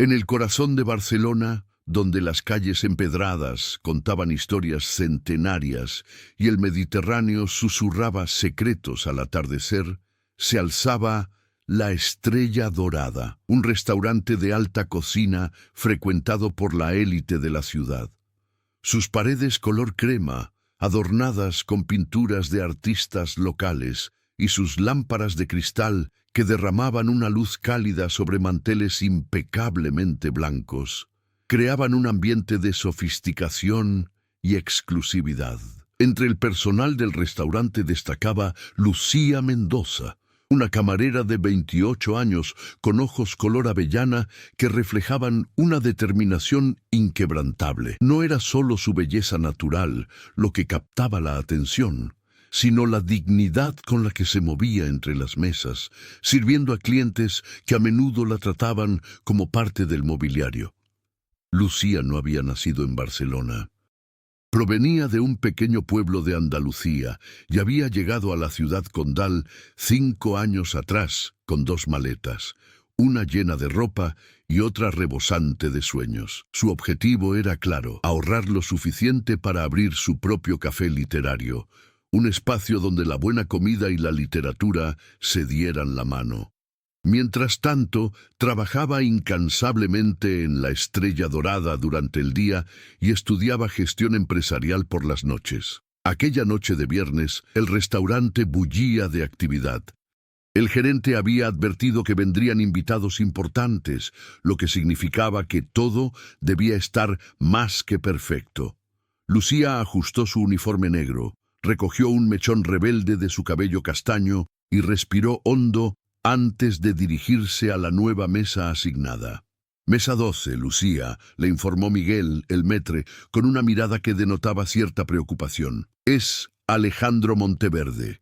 En el corazón de Barcelona, donde las calles empedradas contaban historias centenarias y el Mediterráneo susurraba secretos al atardecer, se alzaba La Estrella Dorada, un restaurante de alta cocina frecuentado por la élite de la ciudad. Sus paredes color crema, adornadas con pinturas de artistas locales, y sus lámparas de cristal que derramaban una luz cálida sobre manteles impecablemente blancos, creaban un ambiente de sofisticación y exclusividad. Entre el personal del restaurante destacaba Lucía Mendoza, una camarera de 28 años con ojos color avellana que reflejaban una determinación inquebrantable. No era solo su belleza natural lo que captaba la atención, sino la dignidad con la que se movía entre las mesas, sirviendo a clientes que a menudo la trataban como parte del mobiliario. Lucía no había nacido en Barcelona. Provenía de un pequeño pueblo de Andalucía y había llegado a la ciudad condal 5 años atrás con 2 maletas, una llena de ropa y otra rebosante de sueños. Su objetivo era claro: ahorrar lo suficiente para abrir su propio café literario, un espacio donde la buena comida y la literatura se dieran la mano. Mientras tanto, trabajaba incansablemente en La Estrella Dorada durante el día y estudiaba gestión empresarial por las noches. Aquella noche de viernes, el restaurante bullía de actividad. El gerente había advertido que vendrían invitados importantes, lo que significaba que todo debía estar más que perfecto. Lucía ajustó su uniforme negro, recogió un mechón rebelde de su cabello castaño y respiró hondo antes de dirigirse a la nueva mesa asignada. «Mesa 12, Lucía», le informó Miguel, el maître, con una mirada que denotaba cierta preocupación. «Es Alejandro Monteverde».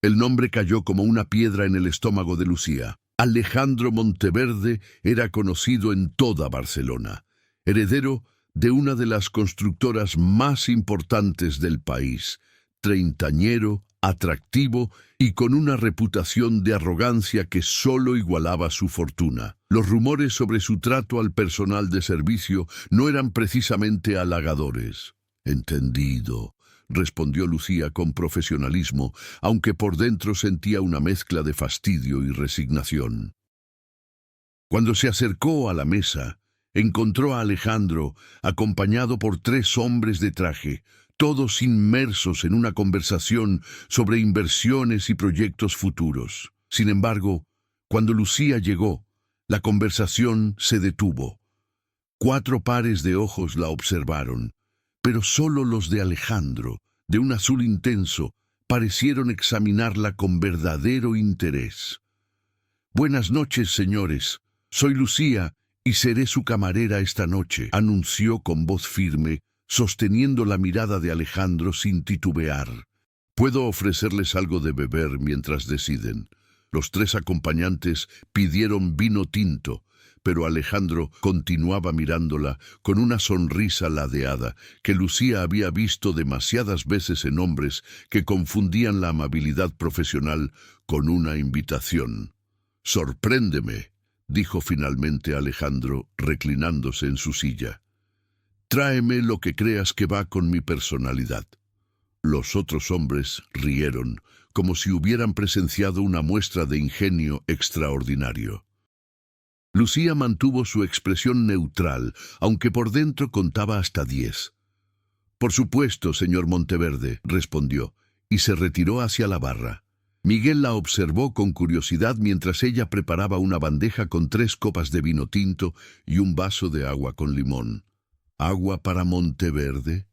El nombre cayó como una piedra en el estómago de Lucía. Alejandro Monteverde era conocido en toda Barcelona, heredero de una de las constructoras más importantes del país, treintañero, atractivo y con una reputación de arrogancia que solo igualaba su fortuna. Los rumores sobre su trato al personal de servicio no eran precisamente halagadores. «Entendido», respondió Lucía con profesionalismo, aunque por dentro sentía una mezcla de fastidio y resignación. Cuando se acercó a la mesa, encontró a Alejandro acompañado por 3 hombres de traje, todos inmersos en una conversación sobre inversiones y proyectos futuros. Sin embargo, cuando Lucía llegó, la conversación se detuvo. 4 pares de ojos la observaron, pero solo los de Alejandro, de un azul intenso, parecieron examinarla con verdadero interés. «Buenas noches, señores. Soy Lucía y seré su camarera esta noche», anunció con voz firme, sosteniendo la mirada de Alejandro sin titubear. «Puedo ofrecerles algo de beber mientras deciden». Los 3 acompañantes pidieron vino tinto, pero Alejandro continuaba mirándola con una sonrisa ladeada que Lucía había visto demasiadas veces en hombres que confundían la amabilidad profesional con una invitación. «Sorpréndeme», dijo finalmente Alejandro, reclinándose en su silla. «Tráeme lo que creas que va con mi personalidad». Los otros hombres rieron, como si hubieran presenciado una muestra de ingenio extraordinario. Lucía mantuvo su expresión neutral, aunque por dentro contaba hasta 10. «Por supuesto, señor Monteverde», respondió, y se retiró hacia la barra. Miguel la observó con curiosidad mientras ella preparaba una bandeja con 3 copas de vino tinto y un vaso de agua con limón. «¿Agua para Monteverde?»,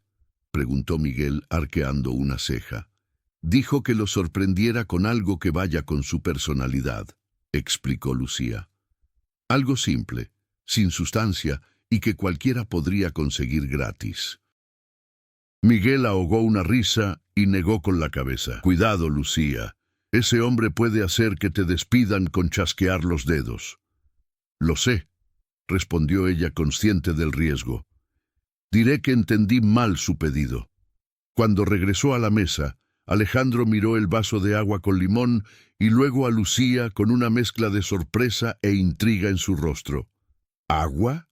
preguntó Miguel arqueando una ceja. «Dijo que lo sorprendiera con algo que vaya con su personalidad», explicó Lucía. «Algo simple, sin sustancia y que cualquiera podría conseguir gratis». Miguel ahogó una risa y negó con la cabeza. «Cuidado, Lucía. Ese hombre puede hacer que te despidan con chasquear los dedos». «Lo sé», respondió ella consciente del riesgo. «Diré que entendí mal su pedido». Cuando regresó a la mesa, Alejandro miró el vaso de agua con limón y luego a Lucía con una mezcla de sorpresa e intriga en su rostro. ¿Agua?,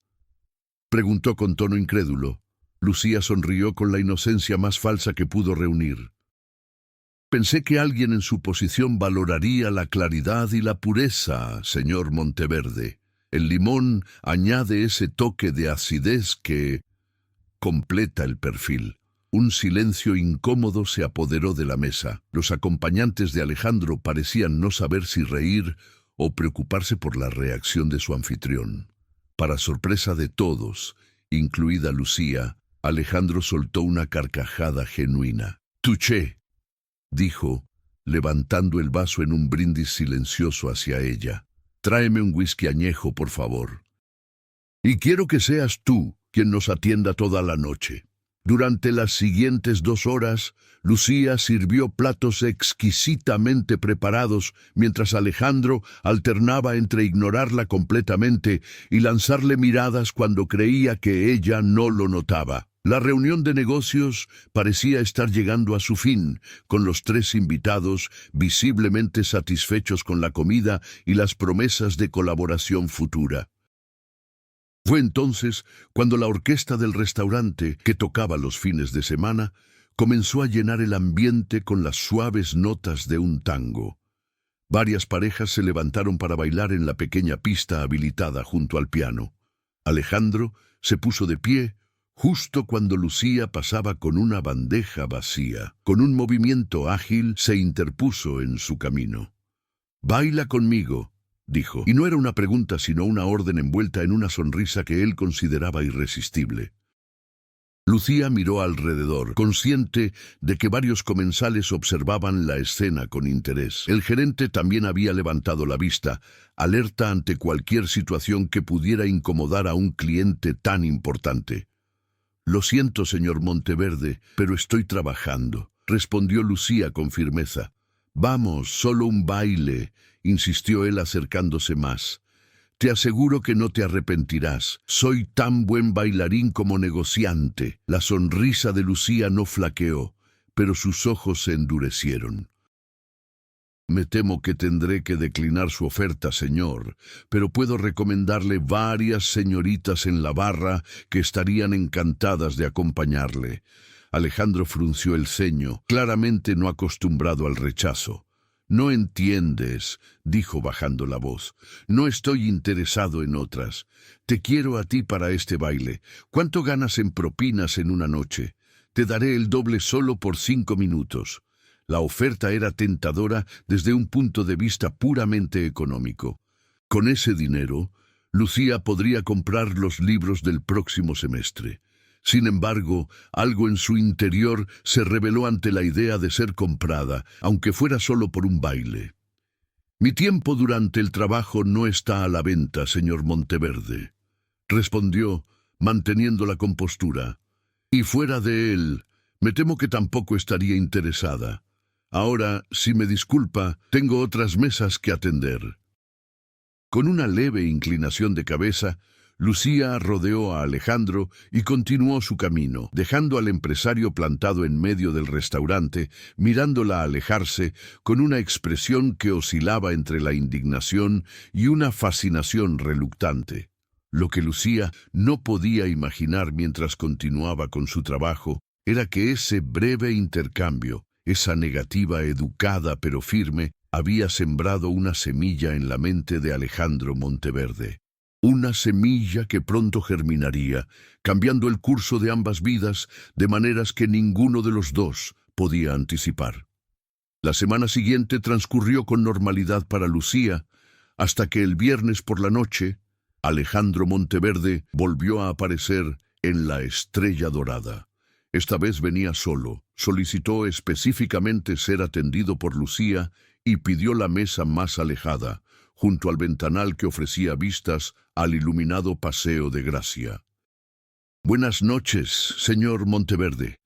preguntó con tono incrédulo. Lucía sonrió con la inocencia más falsa que pudo reunir. Pensé que alguien en su posición valoraría la claridad y la pureza, señor Monteverde. El limón añade ese toque de acidez que completa el perfil. Un silencio incómodo se apoderó de la mesa. Los acompañantes de Alejandro parecían no saber si reír o preocuparse por la reacción de su anfitrión. Para sorpresa de todos, incluida Lucía, Alejandro soltó una carcajada genuina. «Touché», dijo, levantando el vaso en un brindis silencioso hacia ella. «Tráeme un whisky añejo, por favor. Y quiero que seas tú quien nos atienda toda la noche». Durante las siguientes 2 horas, Lucía sirvió platos exquisitamente preparados, mientras Alejandro alternaba entre ignorarla completamente y lanzarle miradas cuando creía que ella no lo notaba. La reunión de negocios parecía estar llegando a su fin, con los 3 invitados visiblemente satisfechos con la comida y las promesas de colaboración futura. Fue entonces cuando la orquesta del restaurante, que tocaba los fines de semana, comenzó a llenar el ambiente con las suaves notas de un tango. Varias parejas se levantaron para bailar en la pequeña pista habilitada junto al piano. Alejandro se puso de pie justo cuando Lucía pasaba con una bandeja vacía. Con un movimiento ágil se interpuso en su camino. «Baila conmigo», dijo, y no era una pregunta sino una orden envuelta en una sonrisa que él consideraba irresistible. Lucía miró alrededor, consciente de que varios comensales observaban la escena con interés. El gerente también había levantado la vista, alerta ante cualquier situación que pudiera incomodar a un cliente tan importante. «Lo siento, señor Monteverde, pero estoy trabajando», respondió Lucía con firmeza. «Vamos, solo un baile», insistió él acercándose más. «Te aseguro que no te arrepentirás. Soy tan buen bailarín como negociante». La sonrisa de Lucía no flaqueó, pero sus ojos se endurecieron. «Me temo que tendré que declinar su oferta, señor, pero puedo recomendarle varias señoritas en la barra que estarían encantadas de acompañarle». Alejandro frunció el ceño, claramente no acostumbrado al rechazo. «No entiendes», dijo bajando la voz. «No estoy interesado en otras. Te quiero a ti para este baile. ¿Cuánto ganas en propinas en una noche? Te daré el doble solo por 5 minutos». La oferta era tentadora desde un punto de vista puramente económico. Con ese dinero, Lucía podría comprar los libros del próximo semestre. Sin embargo, algo en su interior se rebeló ante la idea de ser comprada, aunque fuera solo por un baile. «Mi tiempo durante el trabajo no está a la venta, señor Monteverde», respondió, manteniendo la compostura. «Y fuera de él, me temo que tampoco estaría interesada. Ahora, si me disculpa, tengo otras mesas que atender». Con una leve inclinación de cabeza, Lucía rodeó a Alejandro y continuó su camino, dejando al empresario plantado en medio del restaurante, mirándola alejarse con una expresión que oscilaba entre la indignación y una fascinación reluctante. Lo que Lucía no podía imaginar mientras continuaba con su trabajo era que ese breve intercambio, esa negativa educada pero firme, había sembrado una semilla en la mente de Alejandro Monteverde. Una semilla que pronto germinaría, cambiando el curso de ambas vidas de maneras que ninguno de los dos podía anticipar. La semana siguiente transcurrió con normalidad para Lucía, hasta que el viernes por la noche, Alejandro Monteverde volvió a aparecer en la Estrella Dorada. Esta vez venía solo, solicitó específicamente ser atendido por Lucía y pidió la mesa más alejada, junto al ventanal que ofrecía vistas al iluminado Paseo de Gracia. «Buenas noches, señor Monteverde»,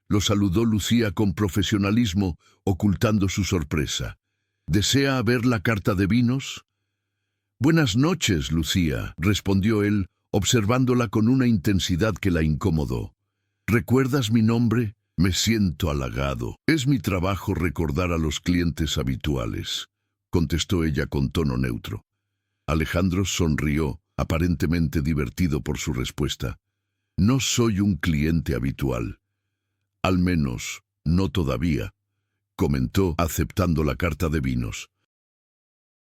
lo saludó Lucía con profesionalismo, ocultando su sorpresa. «¿Desea ver la carta de vinos?» «Buenas noches, Lucía», respondió él, observándola con una intensidad que la incomodó. «¿Recuerdas mi nombre? Me siento halagado. Es mi trabajo recordar a los clientes habituales», contestó ella con tono neutro. Alejandro sonrió, aparentemente divertido por su respuesta. No soy un cliente habitual. Al menos, no todavía, comentó, aceptando la carta de vinos.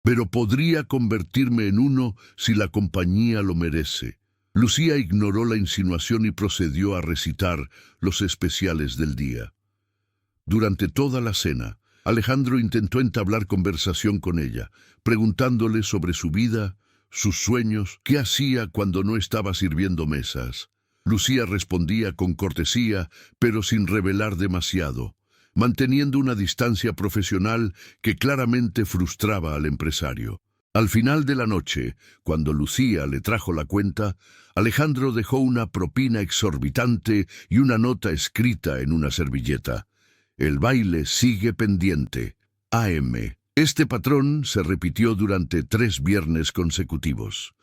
Pero podría convertirme en uno si la compañía lo merece. Lucía ignoró la insinuación y procedió a recitar los especiales del día. Durante toda la cena, Alejandro intentó entablar conversación con ella, preguntándole sobre su vida, sus sueños, qué hacía cuando no estaba sirviendo mesas. Lucía respondía con cortesía, pero sin revelar demasiado, manteniendo una distancia profesional que claramente frustraba al empresario. Al final de la noche, cuando Lucía le trajo la cuenta, Alejandro dejó una propina exorbitante y una nota escrita en una servilleta. El baile sigue pendiente. AM. Este patrón se repitió durante 3 viernes consecutivos.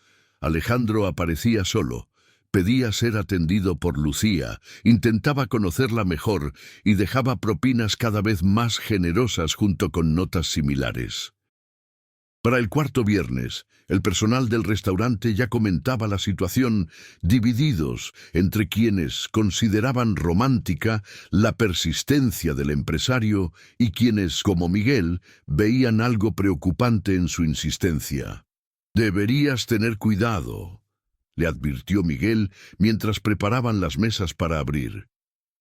Alejandro aparecía solo, pedía ser atendido por Lucía, intentaba conocerla mejor y dejaba propinas cada vez más generosas junto con notas similares. Para el 4.º viernes, el personal del restaurante ya comentaba la situación, divididos entre quienes consideraban romántica la persistencia del empresario y quienes, como Miguel, veían algo preocupante en su insistencia. «Deberías tener cuidado», le advirtió Miguel mientras preparaban las mesas para abrir.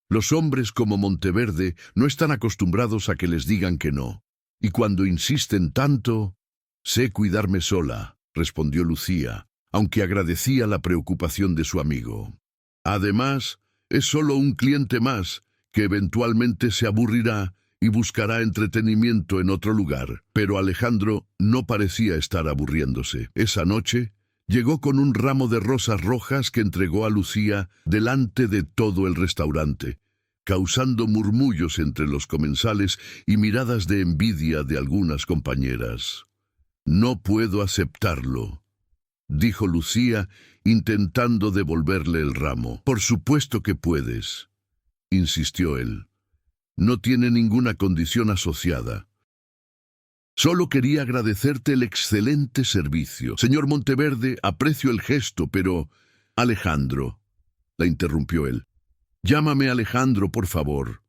«Los hombres como Monteverde no están acostumbrados a que les digan que no, y cuando insisten tanto...» «Sé cuidarme sola», respondió Lucía, aunque agradecía la preocupación de su amigo. «Además, es solo un cliente más, que eventualmente se aburrirá y buscará entretenimiento en otro lugar». Pero Alejandro no parecía estar aburriéndose. Esa noche, llegó con un ramo de rosas rojas que entregó a Lucía delante de todo el restaurante, causando murmullos entre los comensales y miradas de envidia de algunas compañeras. «No puedo aceptarlo», dijo Lucía, intentando devolverle el ramo. «Por supuesto que puedes», insistió él. «No tiene ninguna condición asociada. Solo quería agradecerte el excelente servicio. Señor Monteverde, aprecio el gesto, pero...» «Alejandro», la interrumpió él. «Llámame Alejandro, por favor».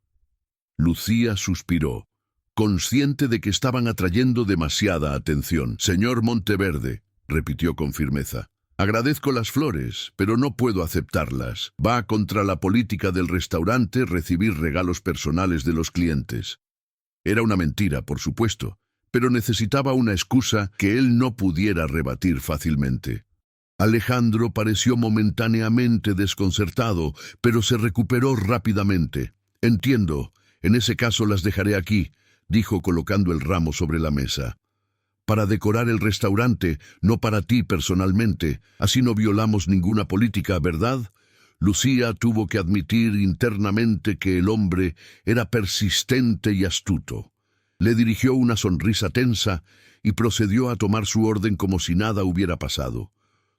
Lucía suspiró, consciente de que estaban atrayendo demasiada atención. «Señor Monteverde», repitió con firmeza, «agradezco las flores, pero no puedo aceptarlas. Va contra la política del restaurante recibir regalos personales de los clientes». Era una mentira, por supuesto, pero necesitaba una excusa que él no pudiera rebatir fácilmente. Alejandro pareció momentáneamente desconcertado, pero se recuperó rápidamente. «Entiendo, en ese caso las dejaré aquí», dijo colocando el ramo sobre la mesa. «Para decorar el restaurante, no para ti personalmente. Así no violamos ninguna política, ¿verdad?» Lucía tuvo que admitir internamente que el hombre era persistente y astuto. Le dirigió una sonrisa tensa y procedió a tomar su orden como si nada hubiera pasado.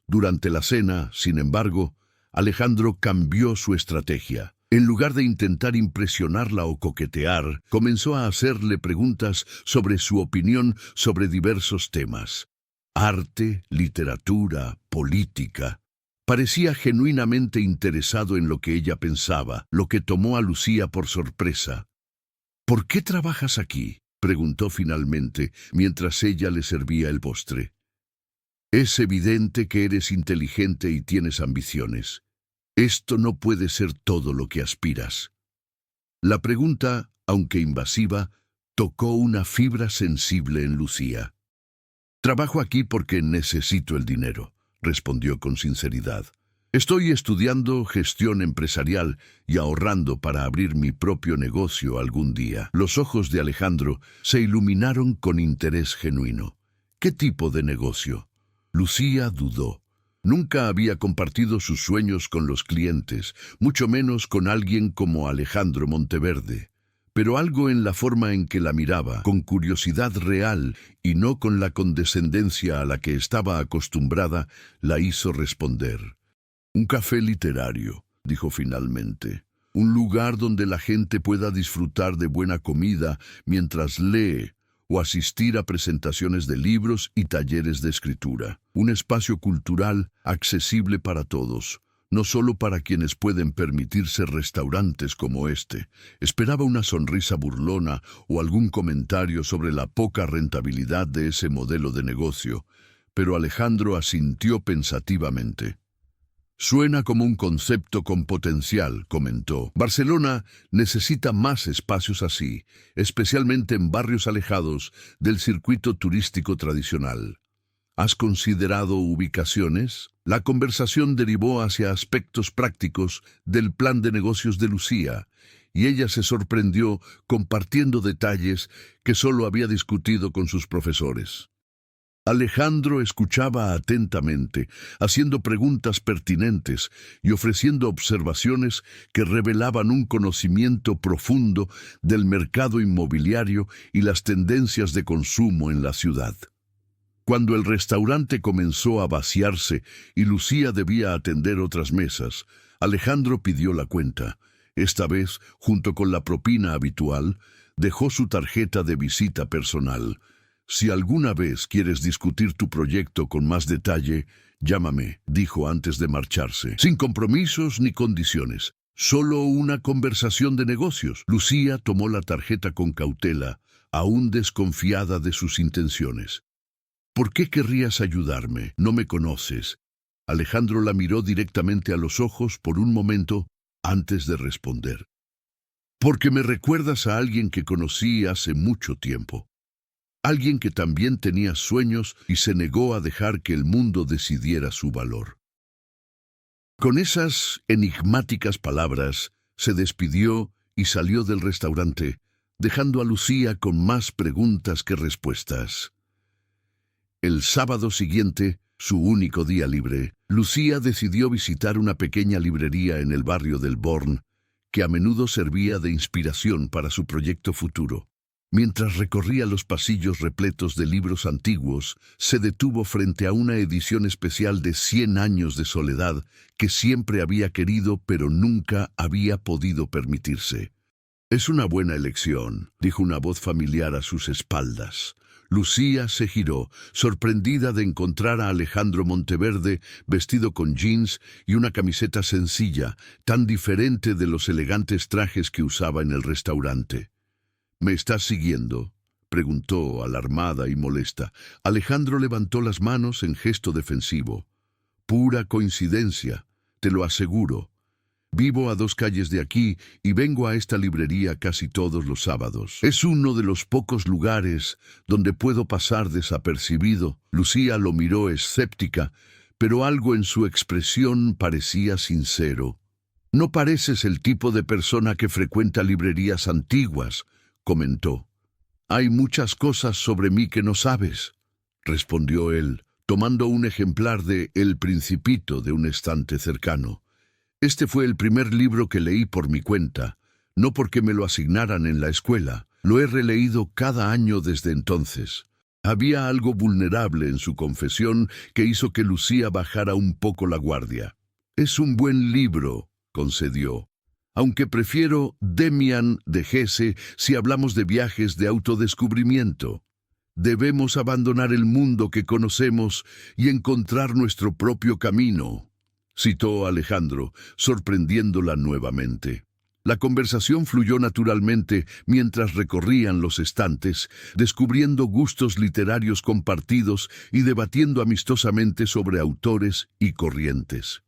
Durante la cena, sin embargo, Alejandro cambió su estrategia. En lugar de intentar impresionarla o coquetear, comenzó a hacerle preguntas sobre su opinión sobre diversos temas. Arte, literatura, política. Parecía genuinamente interesado en lo que ella pensaba, lo que tomó a Lucía por sorpresa. «¿Por qué trabajas aquí?», preguntó finalmente, mientras ella le servía el postre. «Es evidente que eres inteligente y tienes ambiciones. Esto no puede ser todo lo que aspiras». La pregunta, aunque invasiva, tocó una fibra sensible en Lucía. «Trabajo aquí porque necesito el dinero», respondió con sinceridad. «Estoy estudiando gestión empresarial y ahorrando para abrir mi propio negocio algún día». Los ojos de Alejandro se iluminaron con interés genuino. «¿Qué tipo de negocio?». Lucía dudó. Nunca había compartido sus sueños con los clientes, mucho menos con alguien como Alejandro Monteverde. Pero algo en la forma en que la miraba, con curiosidad real y no con la condescendencia a la que estaba acostumbrada, la hizo responder. «Un café literario», dijo finalmente. «Un lugar donde la gente pueda disfrutar de buena comida mientras lee o asistir a presentaciones de libros y talleres de escritura. Un espacio cultural accesible para todos, no solo para quienes pueden permitirse restaurantes como este. Esperaba una sonrisa burlona o algún comentario sobre la poca rentabilidad de ese modelo de negocio, pero Alejandro asintió pensativamente. Suena como un concepto con potencial, comentó. Barcelona necesita más espacios así, especialmente en barrios alejados del circuito turístico tradicional. ¿Has considerado ubicaciones? La conversación derivó hacia aspectos prácticos del plan de negocios de Lucía, y ella se sorprendió compartiendo detalles que solo había discutido con sus profesores. Alejandro escuchaba atentamente, haciendo preguntas pertinentes y ofreciendo observaciones que revelaban un conocimiento profundo del mercado inmobiliario y las tendencias de consumo en la ciudad. Cuando el restaurante comenzó a vaciarse y Lucía debía atender otras mesas, Alejandro pidió la cuenta. Esta vez, junto con la propina habitual, dejó su tarjeta de visita personal. «Si alguna vez quieres discutir tu proyecto con más detalle, llámame», dijo antes de marcharse. Sin compromisos ni condiciones, solo una conversación de negocios. Lucía tomó la tarjeta con cautela, aún desconfiada de sus intenciones. «¿Por qué querrías ayudarme? No me conoces». Alejandro la miró directamente a los ojos por un momento antes de responder. «Porque me recuerdas a alguien que conocí hace mucho tiempo. Alguien que también tenía sueños y se negó a dejar que el mundo decidiera su valor». Con esas enigmáticas palabras, se despidió y salió del restaurante, dejando a Lucía con más preguntas que respuestas. El sábado siguiente, su único día libre, Lucía decidió visitar una pequeña librería en el barrio del Born, que a menudo servía de inspiración para su proyecto futuro. Mientras recorría los pasillos repletos de libros antiguos, se detuvo frente a una edición especial de 100 años de soledad que siempre había querido pero nunca había podido permitirse. «Es una buena elección», dijo una voz familiar a sus espaldas. Lucía se giró, sorprendida de encontrar a Alejandro Monteverde vestido con jeans y una camiseta sencilla, tan diferente de los elegantes trajes que usaba en el restaurante. «¿Me estás siguiendo?», preguntó, alarmada y molesta. Alejandro levantó las manos en gesto defensivo. «Pura coincidencia, te lo aseguro. Vivo a 2 calles de aquí y vengo a esta librería casi todos los sábados. Es uno de los pocos lugares donde puedo pasar desapercibido». Lucía lo miró escéptica, pero algo en su expresión parecía sincero. «No pareces el tipo de persona que frecuenta librerías antiguas», comentó. «Hay muchas cosas sobre mí que no sabes», respondió él, tomando un ejemplar de El Principito de un estante cercano. «Este fue el primer libro que leí por mi cuenta, no porque me lo asignaran en la escuela. Lo he releído cada año desde entonces». Había algo vulnerable en su confesión que hizo que Lucía bajara un poco la guardia. «Es un buen libro», concedió, «aunque prefiero Demian de Hesse si hablamos de viajes de autodescubrimiento. Debemos abandonar el mundo que conocemos y encontrar nuestro propio camino», citó Alejandro, sorprendiéndola nuevamente. La conversación fluyó naturalmente mientras recorrían los estantes, descubriendo gustos literarios compartidos y debatiendo amistosamente sobre autores y corrientes.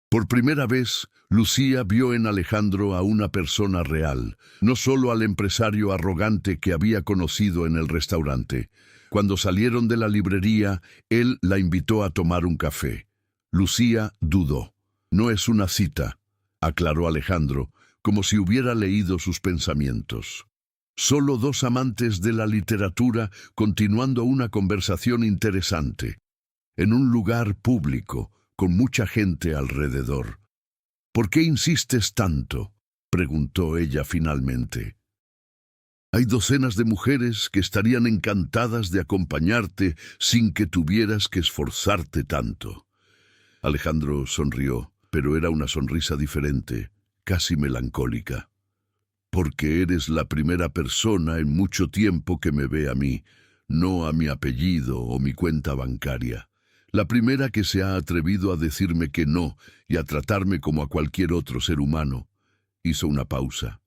Por primera vez, Lucía vio en Alejandro a una persona real, no solo al empresario arrogante que había conocido en el restaurante. Cuando salieron de la librería, él la invitó a tomar un café. Lucía dudó. «No es una cita», aclaró Alejandro, como si hubiera leído sus pensamientos. «Solo 2 amantes de la literatura continuando una conversación interesante, en un lugar público, con mucha gente alrededor». «¿Por qué insistes tanto?», preguntó ella finalmente. «Hay docenas de mujeres que estarían encantadas de acompañarte sin que tuvieras que esforzarte tanto». Alejandro sonrió, pero era una sonrisa diferente, casi melancólica. porque eres la primera persona en mucho tiempo que me ve a mí, no a mi apellido o mi cuenta bancaria. La primera que se ha atrevido a decirme que no y a tratarme como a cualquier otro ser humano. Hizo una pausa.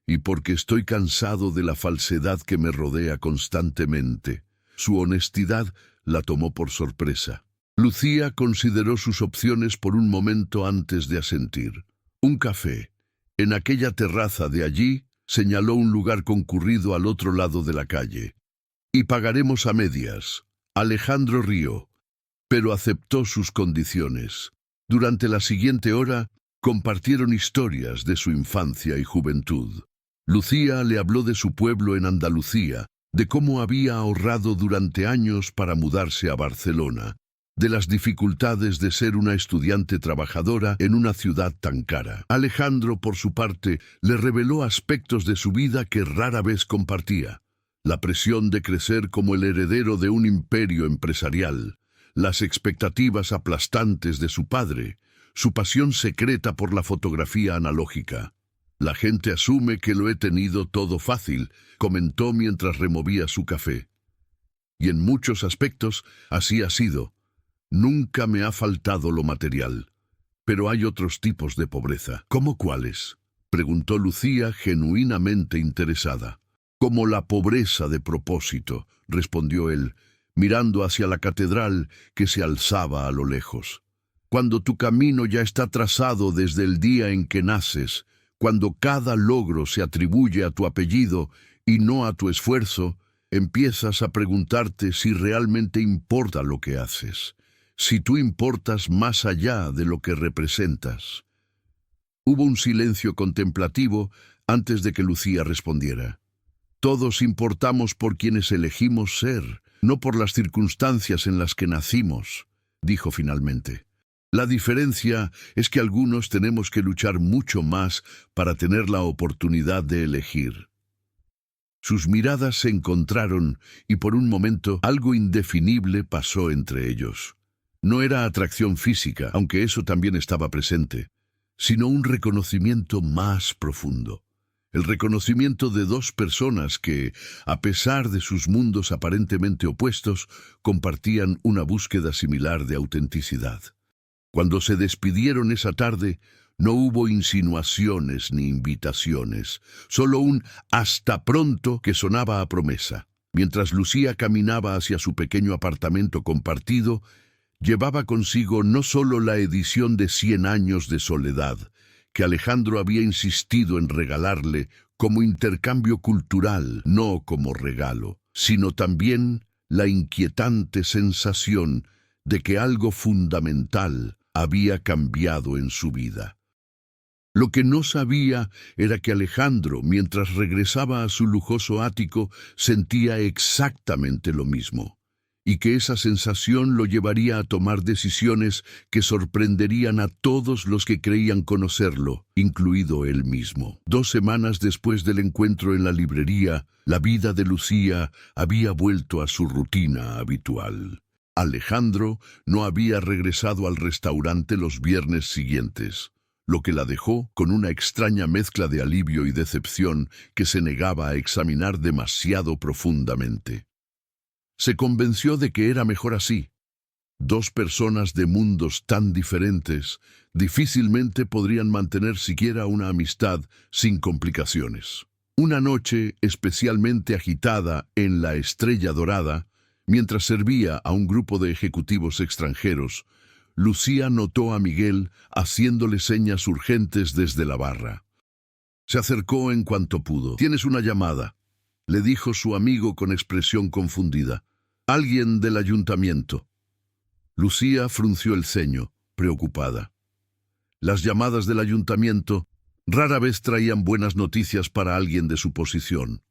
Y porque estoy cansado de la falsedad que me rodea constantemente. Su honestidad la tomó por sorpresa. Lucía consideró sus opciones por un momento antes de asentir. Un café. En aquella terraza de allí, señaló un lugar concurrido al otro lado de la calle. Y pagaremos a medias. Alejandro rió, pero aceptó sus condiciones. Durante la siguiente hora, compartieron historias de su infancia y juventud. Lucía le habló de su pueblo en Andalucía, de cómo había ahorrado durante años para mudarse a Barcelona, de las dificultades de ser una estudiante trabajadora en una ciudad tan cara. Alejandro, por su parte, le reveló aspectos de su vida que rara vez compartía. La presión de crecer como el heredero de un imperio empresarial, las expectativas aplastantes de su padre, su pasión secreta por la fotografía analógica. La gente asume que lo he tenido todo fácil, comentó mientras removía su café. Y en muchos aspectos así ha sido. Nunca me ha faltado lo material. Pero hay otros tipos de pobreza. ¿Cómo cuáles?, preguntó Lucía, genuinamente interesada. Como la pobreza de propósito, respondió él, mirando hacia la catedral que se alzaba a lo lejos. Cuando tu camino ya está trazado desde el día en que naces, cuando cada logro se atribuye a tu apellido y no a tu esfuerzo, empiezas a preguntarte si realmente importa lo que haces, si tú importas más allá de lo que representas. Hubo un silencio contemplativo antes de que Lucía respondiera. Todos importamos por quienes elegimos ser, no por las circunstancias en las que nacimos, dijo finalmente. La diferencia es que algunos tenemos que luchar mucho más para tener la oportunidad de elegir. Sus miradas se encontraron y por un momento algo indefinible pasó entre ellos. No era atracción física, aunque eso también estaba presente, sino un reconocimiento más profundo. El reconocimiento de dos personas que, a pesar de sus mundos aparentemente opuestos, compartían una búsqueda similar de autenticidad. Cuando se despidieron esa tarde, no hubo insinuaciones ni invitaciones, solo un «hasta pronto» que sonaba a promesa. Mientras Lucía caminaba hacia su pequeño apartamento compartido, llevaba consigo no solo la edición de 100 años de soledad, que Alejandro había insistido en regalarle como intercambio cultural, no como regalo, sino también la inquietante sensación de que algo fundamental había cambiado en su vida. Lo que no sabía era que Alejandro, mientras regresaba a su lujoso ático, sentía exactamente lo mismo, y que esa sensación lo llevaría a tomar decisiones que sorprenderían a todos los que creían conocerlo, incluido él mismo. 2 semanas después del encuentro en la librería, la vida de Lucía había vuelto a su rutina habitual. Alejandro no había regresado al restaurante los viernes siguientes, lo que la dejó con una extraña mezcla de alivio y decepción que se negaba a examinar demasiado profundamente. Se convenció de que era mejor así. 2 personas de mundos tan diferentes difícilmente podrían mantener siquiera una amistad sin complicaciones. Una noche especialmente agitada en la Estrella Dorada, mientras servía a un grupo de ejecutivos extranjeros, Lucía notó a Miguel haciéndole señas urgentes desde la barra. Se acercó en cuanto pudo. «Tienes una llamada», le dijo su amigo con expresión confundida. «Alguien del ayuntamiento». Lucía frunció el ceño, preocupada. Las llamadas del ayuntamiento rara vez traían buenas noticias para alguien de su posición.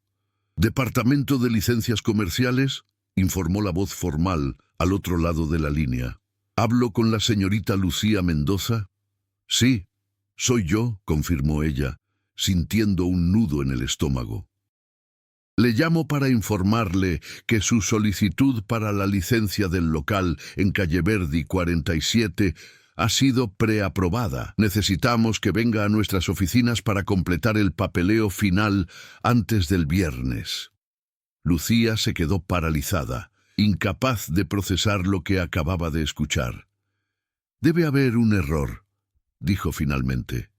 «¿Departamento de licencias comerciales?», informó la voz formal al otro lado de la línea. «¿Hablo con la señorita Lucía Mendoza?» «Sí, soy yo», confirmó ella, sintiendo un nudo en el estómago. «Le llamo para informarle que su solicitud para la licencia del local en Calle Verdi 47 ha sido preaprobada. Necesitamos que venga a nuestras oficinas para completar el papeleo final antes del viernes. Lucía se quedó paralizada, incapaz de procesar lo que acababa de escuchar. «Debe haber un error», dijo finalmente.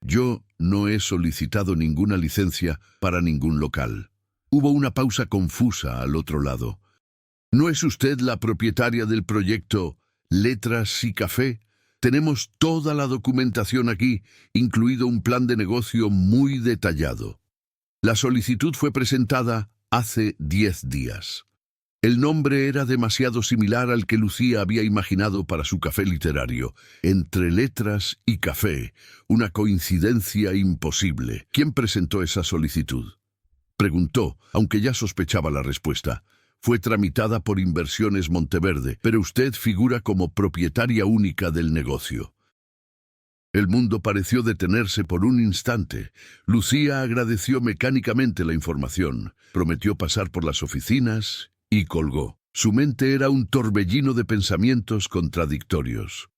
«Yo no he solicitado ninguna licencia para ningún local». Hubo una pausa confusa al otro lado. «¿No es usted la propietaria del proyecto Letras y Café? Tenemos toda la documentación aquí, incluido un plan de negocio muy detallado. La solicitud fue presentada hace 10 días. El nombre era demasiado similar al que Lucía había imaginado para su café literario. Entre Letras y Café, una coincidencia imposible. ¿Quién presentó esa solicitud?», preguntó, aunque ya sospechaba la respuesta. «Fue tramitada por Inversiones Monteverde, pero usted figura como propietaria única del negocio». El mundo pareció detenerse por un instante. Lucía agradeció mecánicamente la información, prometió pasar por las oficinas y colgó. Su mente era un torbellino de pensamientos contradictorios.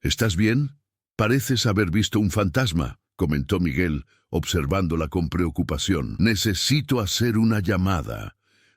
«¿Estás bien? Pareces haber visto un fantasma», comentó Miguel, observándola con preocupación. «Necesito hacer una llamada»,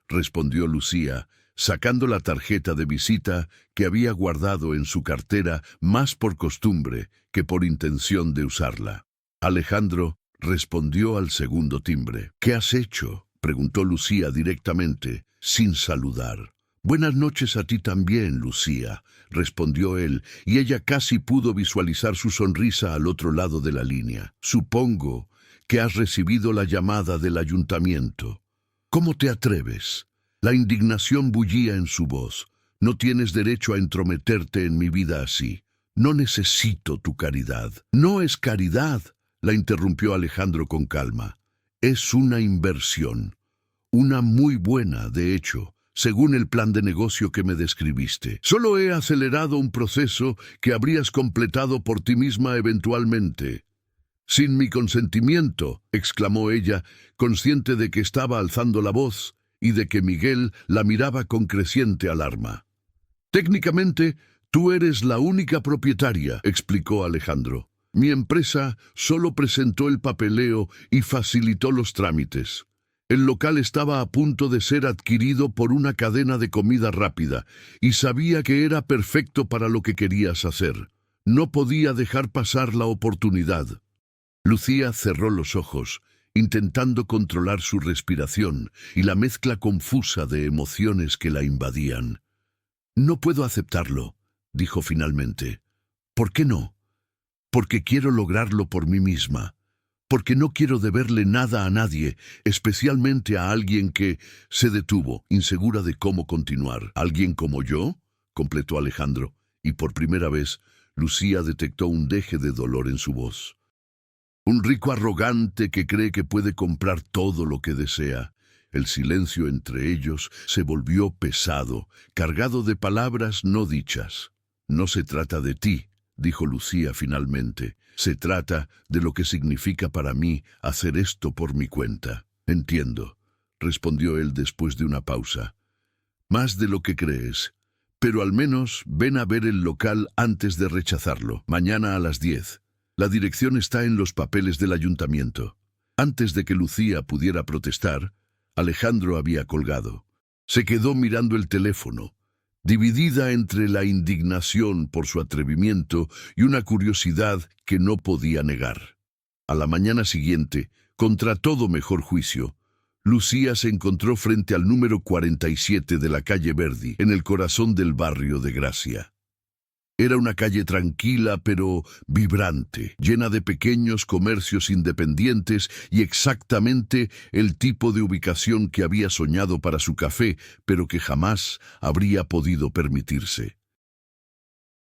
respondió Lucía, sacando la tarjeta de visita que había guardado en su cartera más por costumbre que por intención de usarla. Alejandro respondió al segundo timbre. «¿Qué has hecho?», preguntó Lucía directamente, sin saludar. «Buenas noches a ti también, Lucía», respondió él, y ella casi pudo visualizar su sonrisa al otro lado de la línea. «Supongo que has recibido la llamada del ayuntamiento. ¿Cómo te atreves?». La indignación bullía en su voz. «No tienes derecho a entrometerte en mi vida así. No necesito tu caridad». «No es caridad», la interrumpió Alejandro con calma. «Es una inversión. Una muy buena, de hecho, según el plan de negocio que me describiste. Solo he acelerado un proceso que habrías completado por ti misma eventualmente». «Sin mi consentimiento», exclamó ella, consciente de que estaba alzando la voz y de que Miguel la miraba con creciente alarma. «Técnicamente, tú eres la única propietaria», explicó Alejandro. «Mi empresa solo presentó el papeleo y facilitó los trámites. El local estaba a punto de ser adquirido por una cadena de comida rápida y sabía que era perfecto para lo que querías hacer. No podía dejar pasar la oportunidad». Lucía cerró los ojos, intentando controlar su respiración y la mezcla confusa de emociones que la invadían. «No puedo aceptarlo», dijo finalmente. «¿Por qué no?». «Porque quiero lograrlo por mí misma. Porque no quiero deberle nada a nadie, especialmente a alguien que…». Se detuvo, insegura de cómo continuar. «¿Alguien como yo?», completó Alejandro, y por primera vez Lucía detectó un deje de dolor en su voz. «Un rico arrogante que cree que puede comprar todo lo que desea». El silencio entre ellos se volvió pesado, cargado de palabras no dichas. «No se trata de ti», dijo Lucía finalmente. «Se trata de lo que significa para mí hacer esto por mi cuenta». «Entiendo», respondió él después de una pausa. «Más de lo que crees. Pero al menos ven a ver el local antes de rechazarlo. Mañana a las 10. La dirección está en los papeles del ayuntamiento». Antes de que Lucía pudiera protestar, Alejandro había colgado. Se quedó mirando el teléfono, dividida entre la indignación por su atrevimiento y una curiosidad que no podía negar. A la mañana siguiente, contra todo mejor juicio, Lucía se encontró frente al número 47 de la calle Verdi, en el corazón del barrio de Gracia. Era una calle tranquila pero vibrante, llena de pequeños comercios independientes y exactamente el tipo de ubicación que había soñado para su café, pero que jamás habría podido permitirse.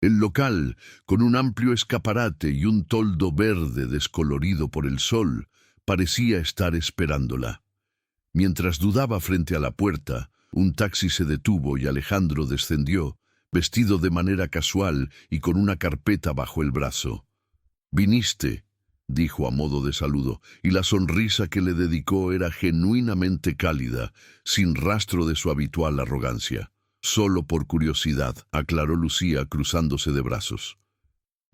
El local, con un amplio escaparate y un toldo verde descolorido por el sol, parecía estar esperándola. Mientras dudaba frente a la puerta, un taxi se detuvo y Alejandro descendió, vestido de manera casual y con una carpeta bajo el brazo. «¿Viniste?», dijo a modo de saludo, y la sonrisa que le dedicó era genuinamente cálida, sin rastro de su habitual arrogancia. «Solo por curiosidad», aclaró Lucía cruzándose de brazos.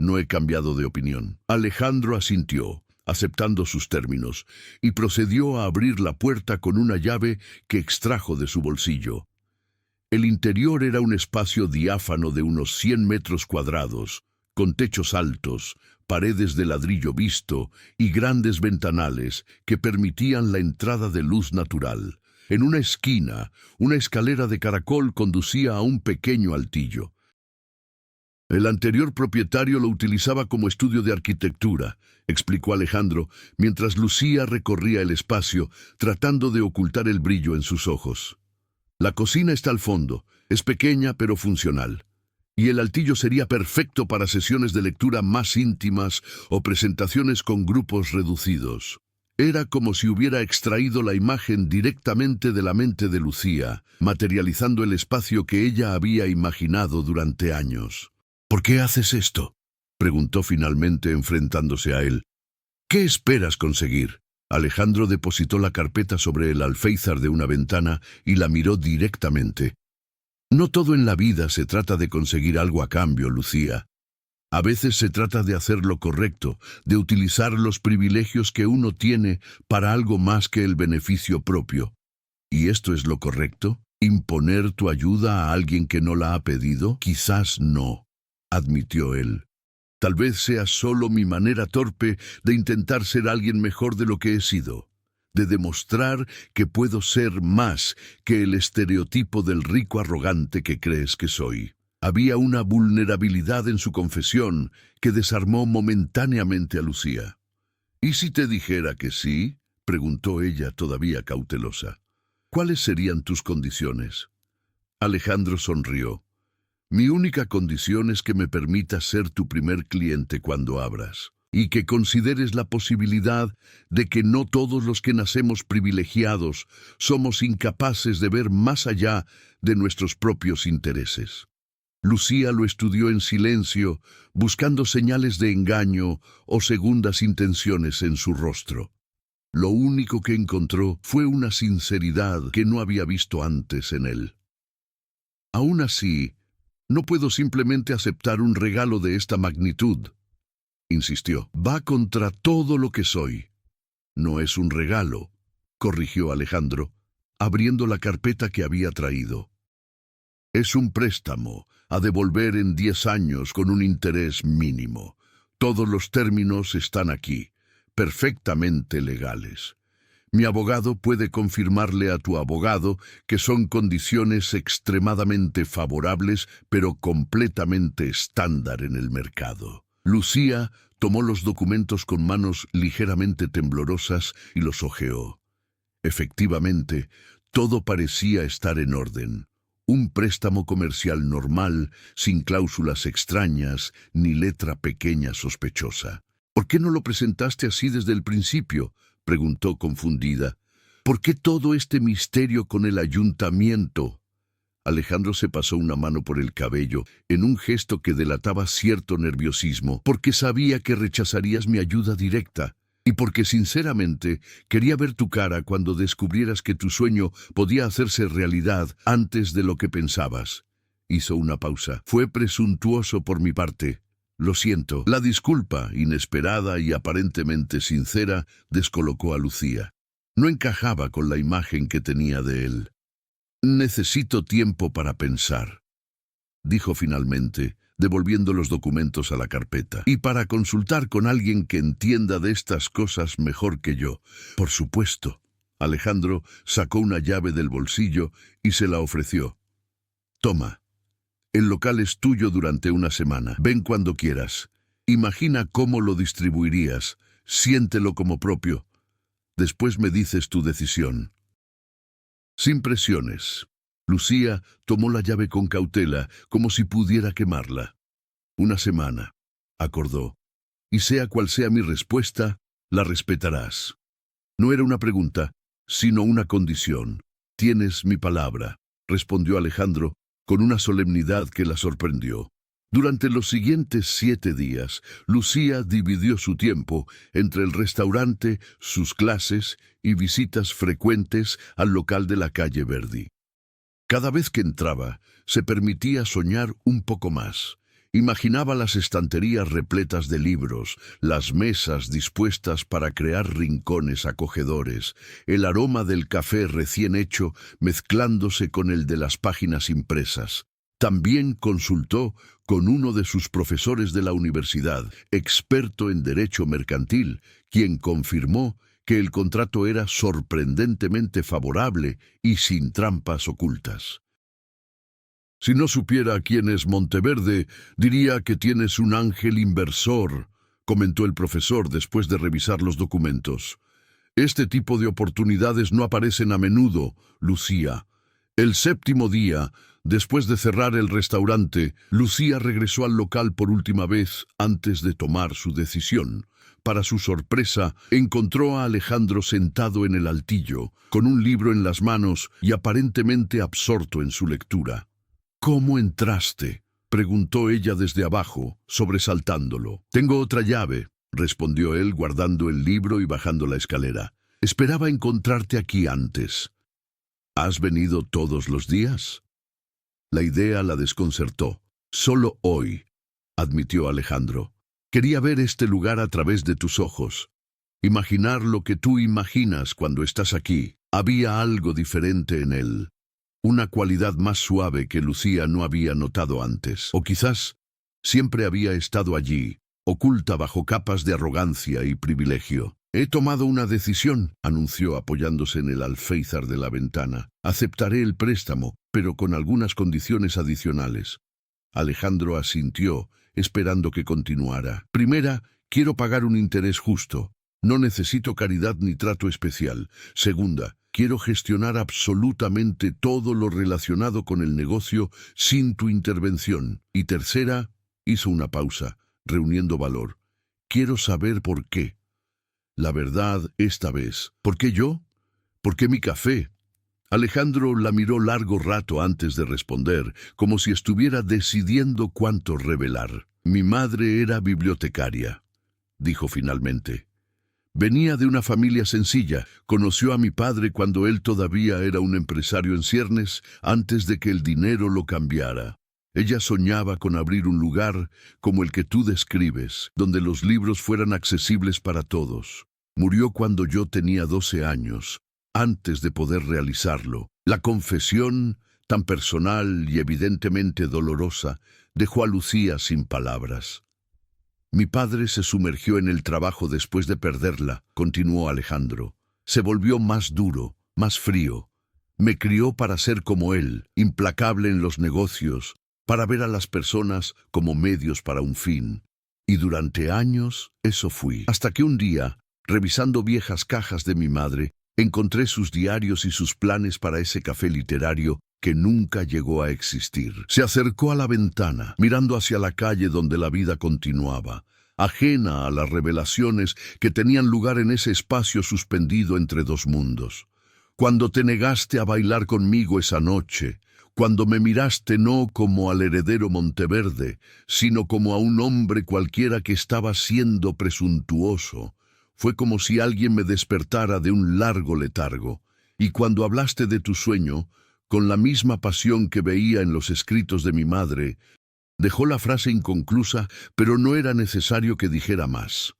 No he cambiado de opinión. Alejandro asintió, aceptando sus términos, y procedió a abrir la puerta con una llave que extrajo de su bolsillo. El interior era un espacio diáfano de unos 100 metros cuadrados, con techos altos, paredes de ladrillo visto y grandes ventanales que permitían la entrada de luz natural. En una esquina, una escalera de caracol conducía a un pequeño altillo. El anterior propietario lo utilizaba como estudio de arquitectura, explicó Alejandro, mientras Lucía recorría el espacio, tratando de ocultar el brillo en sus ojos. La cocina está al fondo, es pequeña pero funcional, y el altillo sería perfecto para sesiones de lectura más íntimas o presentaciones con grupos reducidos. Era como si hubiera extraído la imagen directamente de la mente de Lucía, materializando el espacio que ella había imaginado durante años. ¿Por qué haces esto?, preguntó finalmente enfrentándose a él. ¿Qué esperas conseguir? Alejandro depositó la carpeta sobre el alféizar de una ventana y la miró directamente. No todo en la vida se trata de conseguir algo a cambio, Lucía. A veces se trata de hacer lo correcto, de utilizar los privilegios que uno tiene para algo más que el beneficio propio. ¿Y esto es lo correcto? ¿Imponer tu ayuda a alguien que no la ha pedido? Quizás no, admitió él. Tal vez sea solo mi manera torpe de intentar ser alguien mejor de lo que he sido, de demostrar que puedo ser más que el estereotipo del rico arrogante que crees que soy. Había una vulnerabilidad en su confesión que desarmó momentáneamente a Lucía. ¿Y si te dijera que sí?, preguntó ella todavía cautelosa. ¿Cuáles serían tus condiciones? Alejandro sonrió. Mi única condición es que me permitas ser tu primer cliente cuando abras, y que consideres la posibilidad de que no todos los que nacemos privilegiados somos incapaces de ver más allá de nuestros propios intereses. Lucía lo estudió en silencio, buscando señales de engaño o segundas intenciones en su rostro. Lo único que encontró fue una sinceridad que no había visto antes en él. Aún así, no puedo simplemente aceptar un regalo de esta magnitud, insistió. Va contra todo lo que soy. No es un regalo, corrigió Alejandro, abriendo la carpeta que había traído. Es un préstamo a devolver en 10 años con un interés mínimo. Todos los términos están aquí, perfectamente legales. Mi abogado puede confirmarle a tu abogado que son condiciones extremadamente favorables, pero completamente estándar en el mercado. Lucía tomó los documentos con manos ligeramente temblorosas y los hojeó. Efectivamente, todo parecía estar en orden. Un préstamo comercial normal, sin cláusulas extrañas ni letra pequeña sospechosa. ¿Por qué no lo presentaste así desde el principio?, preguntó confundida. ¿Por qué todo este misterio con el ayuntamiento? Alejandro se pasó una mano por el cabello, en un gesto que delataba cierto nerviosismo, porque sabía que rechazarías mi ayuda directa, y porque sinceramente quería ver tu cara cuando descubrieras que tu sueño podía hacerse realidad antes de lo que pensabas. Hizo una pausa. Fue presuntuoso por mi parte. Lo siento. La disculpa, inesperada y aparentemente sincera, descolocó a Lucía. No encajaba con la imagen que tenía de él. Necesito tiempo para pensar, dijo finalmente, devolviendo los documentos a la carpeta. Y para consultar con alguien que entienda de estas cosas mejor que yo. Por supuesto. Alejandro sacó una llave del bolsillo y se la ofreció. Toma. El local es tuyo durante una semana. Ven cuando quieras. Imagina cómo lo distribuirías. Siéntelo como propio. Después me dices tu decisión. Sin presiones. Lucía tomó la llave con cautela, como si pudiera quemarla. Una semana, acordó. Y sea cual sea mi respuesta, la respetarás. No era una pregunta, sino una condición. Tienes mi palabra, respondió Alejandro, con una solemnidad que la sorprendió. Durante los siguientes 7 días, Lucía dividió su tiempo entre el restaurante, sus clases y visitas frecuentes al local de la calle Verdi. Cada vez que entraba, se permitía soñar un poco más, Imaginaba las estanterías repletas de libros, las mesas dispuestas para crear rincones acogedores, el aroma del café recién hecho mezclándose con el de las páginas impresas. También consultó con uno de sus profesores de la universidad, experto en derecho mercantil, quien confirmó que el contrato era sorprendentemente favorable y sin trampas ocultas. Si no supiera quién es Monteverde, diría que tienes un ángel inversor, comentó el profesor después de revisar los documentos. Este tipo de oportunidades no aparecen a menudo, Lucía. El 7º día, después de cerrar el restaurante, Lucía regresó al local por última vez antes de tomar su decisión. Para su sorpresa, encontró a Alejandro sentado en el altillo, con un libro en las manos y aparentemente absorto en su lectura. «¿Cómo entraste?», preguntó ella desde abajo, sobresaltándolo. «Tengo otra llave», respondió él guardando el libro y bajando la escalera. «Esperaba encontrarte aquí antes». «¿Has venido todos los días?». La idea la desconcertó. «Solo hoy», admitió Alejandro. «Quería ver este lugar a través de tus ojos. Imaginar lo que tú imaginas cuando estás aquí. Había algo diferente en él. Una cualidad más suave que Lucía no había notado antes. O quizás siempre había estado allí, oculta bajo capas de arrogancia y privilegio. «He tomado una decisión», anunció apoyándose en el alféizar de la ventana. «Aceptaré el préstamo, pero con algunas condiciones adicionales». Alejandro asintió, esperando que continuara. «Primera, quiero pagar un interés justo. No necesito caridad ni trato especial. Segunda, quiero gestionar absolutamente todo lo relacionado con el negocio sin tu intervención. Y tercera», hizo una pausa, reuniendo valor, «quiero saber por qué. La verdad esta vez. ¿Por qué yo? ¿Por qué mi café?». Alejandro la miró largo rato antes de responder, como si estuviera decidiendo cuánto revelar. «Mi madre era bibliotecaria», dijo finalmente. «Venía de una familia sencilla. Conoció a mi padre cuando él todavía era un empresario en ciernes, antes de que el dinero lo cambiara. Ella soñaba con abrir un lugar como el que tú describes, donde los libros fueran accesibles para todos. Murió cuando yo tenía 12 años, antes de poder realizarlo. La confesión, tan personal y evidentemente dolorosa, dejó a Lucía sin palabras. Mi padre se sumergió en el trabajo después de perderla», continuó Alejandro. «Se volvió más duro, más frío. Me crió para ser como él, implacable en los negocios, para ver a las personas como medios para un fin. Y durante años eso fui. Hasta que un día, revisando viejas cajas de mi madre, encontré sus diarios y sus planes para ese café literario que nunca llegó a existir. Se acercó a la ventana, mirando hacia la calle donde la vida continuaba, ajena a las revelaciones que tenían lugar en ese espacio suspendido entre dos mundos. Cuando te negaste a bailar conmigo esa noche, cuando me miraste no como al heredero Monteverde, sino como a un hombre cualquiera que estaba siendo presuntuoso, fue como si alguien me despertara de un largo letargo. Y cuando hablaste de tu sueño, con la misma pasión que veía en los escritos de mi madre, dejó la frase inconclusa, pero no era necesario que dijera más.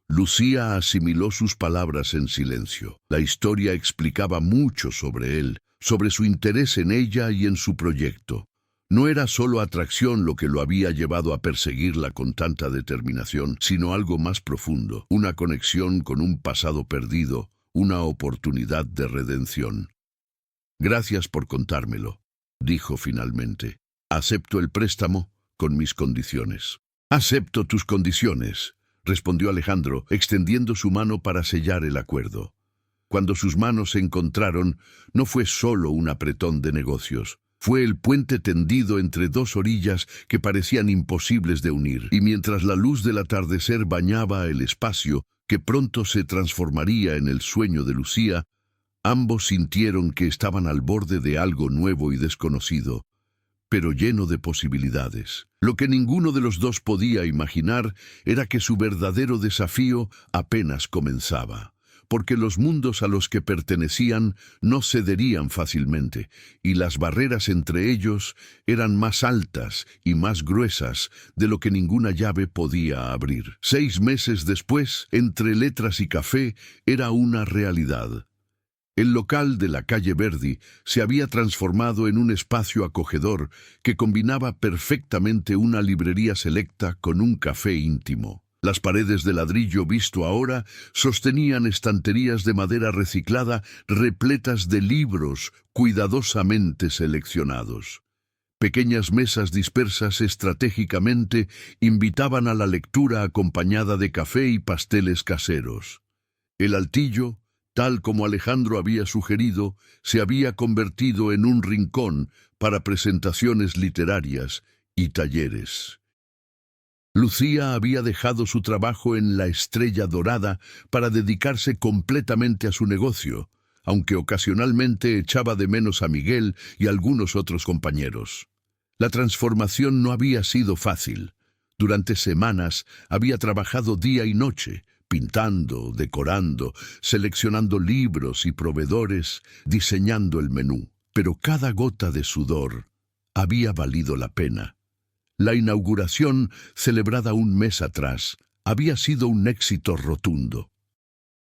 Lucía asimiló sus palabras en silencio. La historia explicaba mucho sobre él, sobre su interés en ella y en su proyecto. No era solo atracción lo que lo había llevado a perseguirla con tanta determinación, sino algo más profundo, una conexión con un pasado perdido, una oportunidad de redención. «Gracias por contármelo», dijo finalmente. «Acepto el préstamo con mis condiciones». «Acepto tus condiciones», respondió Alejandro, extendiendo su mano para sellar el acuerdo. Cuando sus manos se encontraron, no fue solo un apretón de negocios. Fue el puente tendido entre dos orillas que parecían imposibles de unir, y mientras la luz del atardecer bañaba el espacio, que pronto se transformaría en el sueño de Lucía, ambos sintieron que estaban al borde de algo nuevo y desconocido, pero lleno de posibilidades. Lo que ninguno de los dos podía imaginar era que su verdadero desafío apenas comenzaba. porque los mundos a los que pertenecían no cederían fácilmente, y las barreras entre ellos eran más altas y más gruesas de lo que ninguna llave podía abrir. 6 meses después, Entre Letras y Café era una realidad. El local de la calle Verdi se había transformado en un espacio acogedor que combinaba perfectamente una librería selecta con un café íntimo. Las paredes de ladrillo visto ahora sostenían estanterías de madera reciclada repletas de libros cuidadosamente seleccionados. Pequeñas mesas dispersas estratégicamente invitaban a la lectura acompañada de café y pasteles caseros. El altillo, tal como Alejandro había sugerido, se había convertido en un rincón para presentaciones literarias y talleres. Lucía había dejado su trabajo en La Estrella Dorada para dedicarse completamente a su negocio, aunque ocasionalmente echaba de menos a Miguel y algunos otros compañeros. La transformación no había sido fácil. Durante semanas había trabajado día y noche, pintando, decorando, seleccionando libros y proveedores, diseñando el menú. Pero cada gota de sudor había valido la pena. La inauguración, celebrada un mes atrás, había sido un éxito rotundo.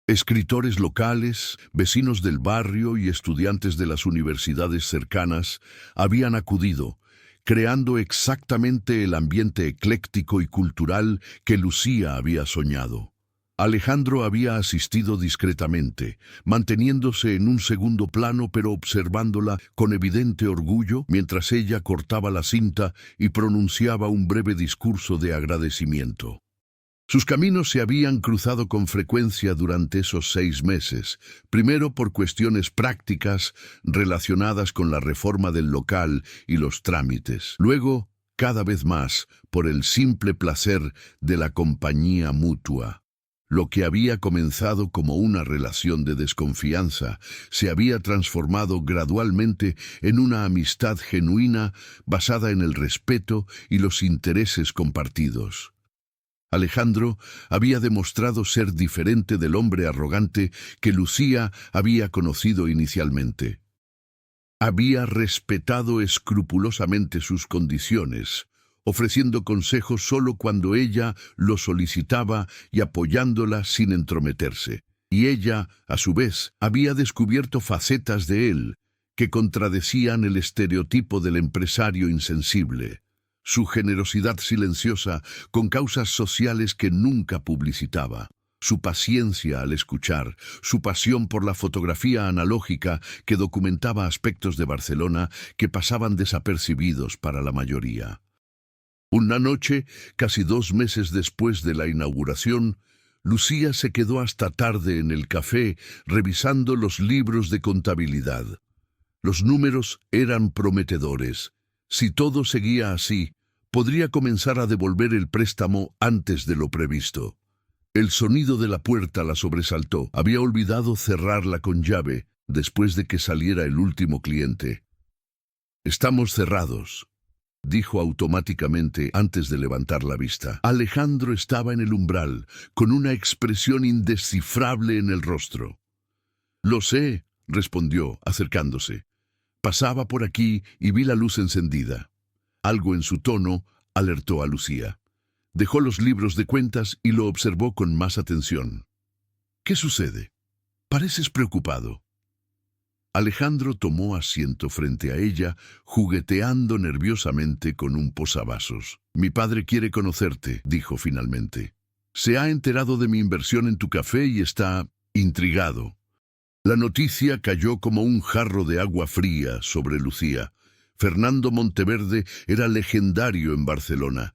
Escritores locales, vecinos del barrio y estudiantes de las universidades cercanas habían acudido, creando exactamente el ambiente ecléctico y cultural que Lucía había soñado. Alejandro había asistido discretamente, manteniéndose en un segundo plano pero observándola con evidente orgullo mientras ella cortaba la cinta y pronunciaba un breve discurso de agradecimiento. Sus caminos se habían cruzado con frecuencia durante esos 6 meses, primero por cuestiones prácticas relacionadas con la reforma del local y los trámites, luego, cada vez más, por el simple placer de la compañía mutua. Lo que había comenzado como una relación de desconfianza se había transformado gradualmente en una amistad genuina basada en el respeto y los intereses compartidos. Alejandro había demostrado ser diferente del hombre arrogante que Lucía había conocido inicialmente. Había respetado escrupulosamente sus condiciones, ofreciendo consejos solo cuando ella lo solicitaba y apoyándola sin entrometerse. Y ella, a su vez, había descubierto facetas de él que contradecían el estereotipo del empresario insensible. Su generosidad silenciosa con causas sociales que nunca publicitaba, su paciencia al escuchar, su pasión por la fotografía analógica que documentaba aspectos de Barcelona que pasaban desapercibidos para la mayoría. Una noche, casi 2 meses después de la inauguración, Lucía se quedó hasta tarde en el café revisando los libros de contabilidad. Los números eran prometedores. Si todo seguía así, podría comenzar a devolver el préstamo antes de lo previsto. El sonido de la puerta la sobresaltó. Había olvidado cerrarla con llave después de que saliera el último cliente. «Estamos cerrados», dijo automáticamente antes de levantar la vista. Alejandro estaba en el umbral, con una expresión indescifrable en el rostro. «Lo sé», respondió, acercándose. «Pasaba por aquí y vi la luz encendida». Algo en su tono alertó a Lucía. Dejó los libros de cuentas y lo observó con más atención. «¿Qué sucede? Pareces preocupado». Alejandro tomó asiento frente a ella, jugueteando nerviosamente con un posavasos. «Mi padre quiere conocerte», dijo finalmente. «Se ha enterado de mi inversión en tu café y está intrigado». La noticia cayó como un jarro de agua fría sobre Lucía. Fernando Monteverde era legendario en Barcelona,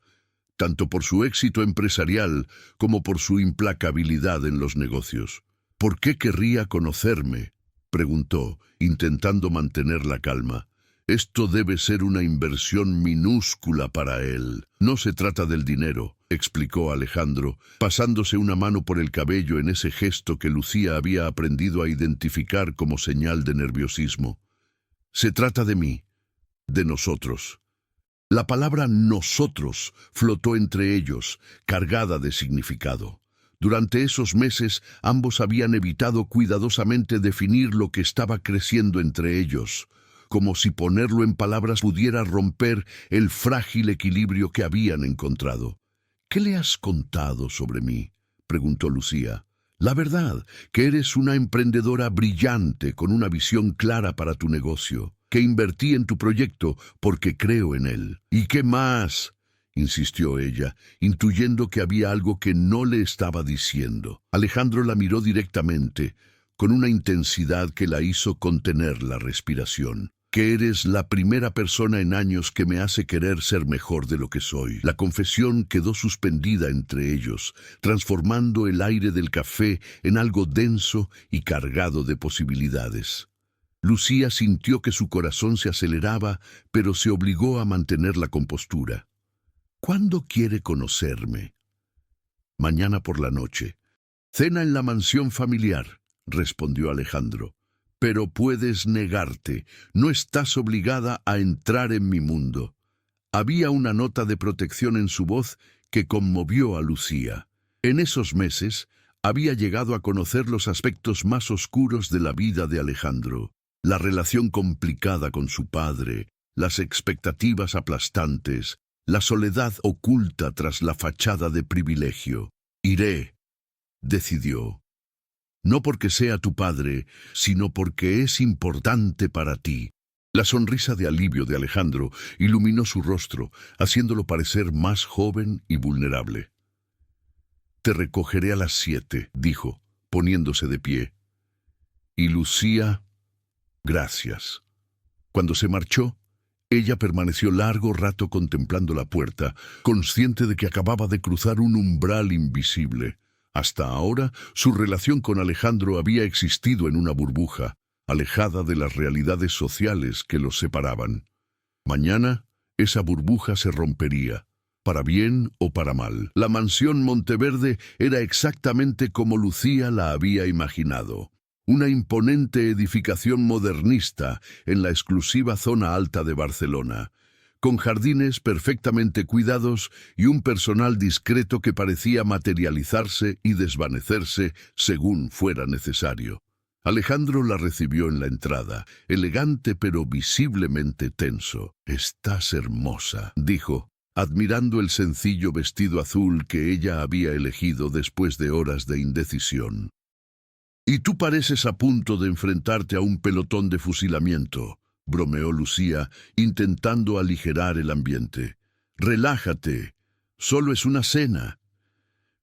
tanto por su éxito empresarial como por su implacabilidad en los negocios. «¿Por qué querría conocerme?», preguntó, intentando mantener la calma. «Esto debe ser una inversión minúscula para él. No se trata del dinero», explicó Alejandro, pasándose una mano por el cabello en ese gesto que Lucía había aprendido a identificar como señal de nerviosismo. «Se trata de mí, de nosotros». La palabra «nosotros» flotó entre ellos, cargada de significado. Durante esos meses, ambos habían evitado cuidadosamente definir lo que estaba creciendo entre ellos, como si ponerlo en palabras pudiera romper el frágil equilibrio que habían encontrado. «¿Qué le has contado sobre mí?», preguntó Lucía. «La verdad, que eres una emprendedora brillante con una visión clara para tu negocio, que invertí en tu proyecto porque creo en él». «¿Y qué más?», insistió ella, intuyendo que había algo que no le estaba diciendo. Alejandro la miró directamente, con una intensidad que la hizo contener la respiración. «Que eres la primera persona en años que me hace querer ser mejor de lo que soy». La confesión quedó suspendida entre ellos, transformando el aire del café en algo denso y cargado de posibilidades. Lucía sintió que su corazón se aceleraba, pero se obligó a mantener la compostura. «¿Cuándo quiere conocerme?» «Mañana por la noche». «Cena en la mansión familiar», respondió Alejandro. «Pero puedes negarte, no estás obligada a entrar en mi mundo». Había una nota de protección en su voz que conmovió a Lucía. En esos meses había llegado a conocer los aspectos más oscuros de la vida de Alejandro. La relación complicada con su padre, las expectativas aplastantes, la soledad oculta tras la fachada de privilegio. «Iré», decidió. «No porque sea tu padre, sino porque es importante para ti». La sonrisa de alivio de Alejandro iluminó su rostro, haciéndolo parecer más joven y vulnerable. «Te recogeré a las 7», dijo, poniéndose de pie. «Y Lucía, gracias». Cuando se marchó, ella permaneció largo rato contemplando la puerta, consciente de que acababa de cruzar un umbral invisible. Hasta ahora, su relación con Alejandro había existido en una burbuja, alejada de las realidades sociales que los separaban. Mañana, esa burbuja se rompería, para bien o para mal. La mansión Monteverde era exactamente como Lucía la había imaginado. Una imponente edificación modernista en la exclusiva zona alta de Barcelona, con jardines perfectamente cuidados y un personal discreto que parecía materializarse y desvanecerse según fuera necesario. Alejandro la recibió en la entrada, elegante pero visiblemente tenso. «Estás hermosa», dijo, admirando el sencillo vestido azul que ella había elegido después de horas de indecisión. «Y tú pareces a punto de enfrentarte a un pelotón de fusilamiento», bromeó Lucía, intentando aligerar el ambiente. «Relájate, solo es una cena».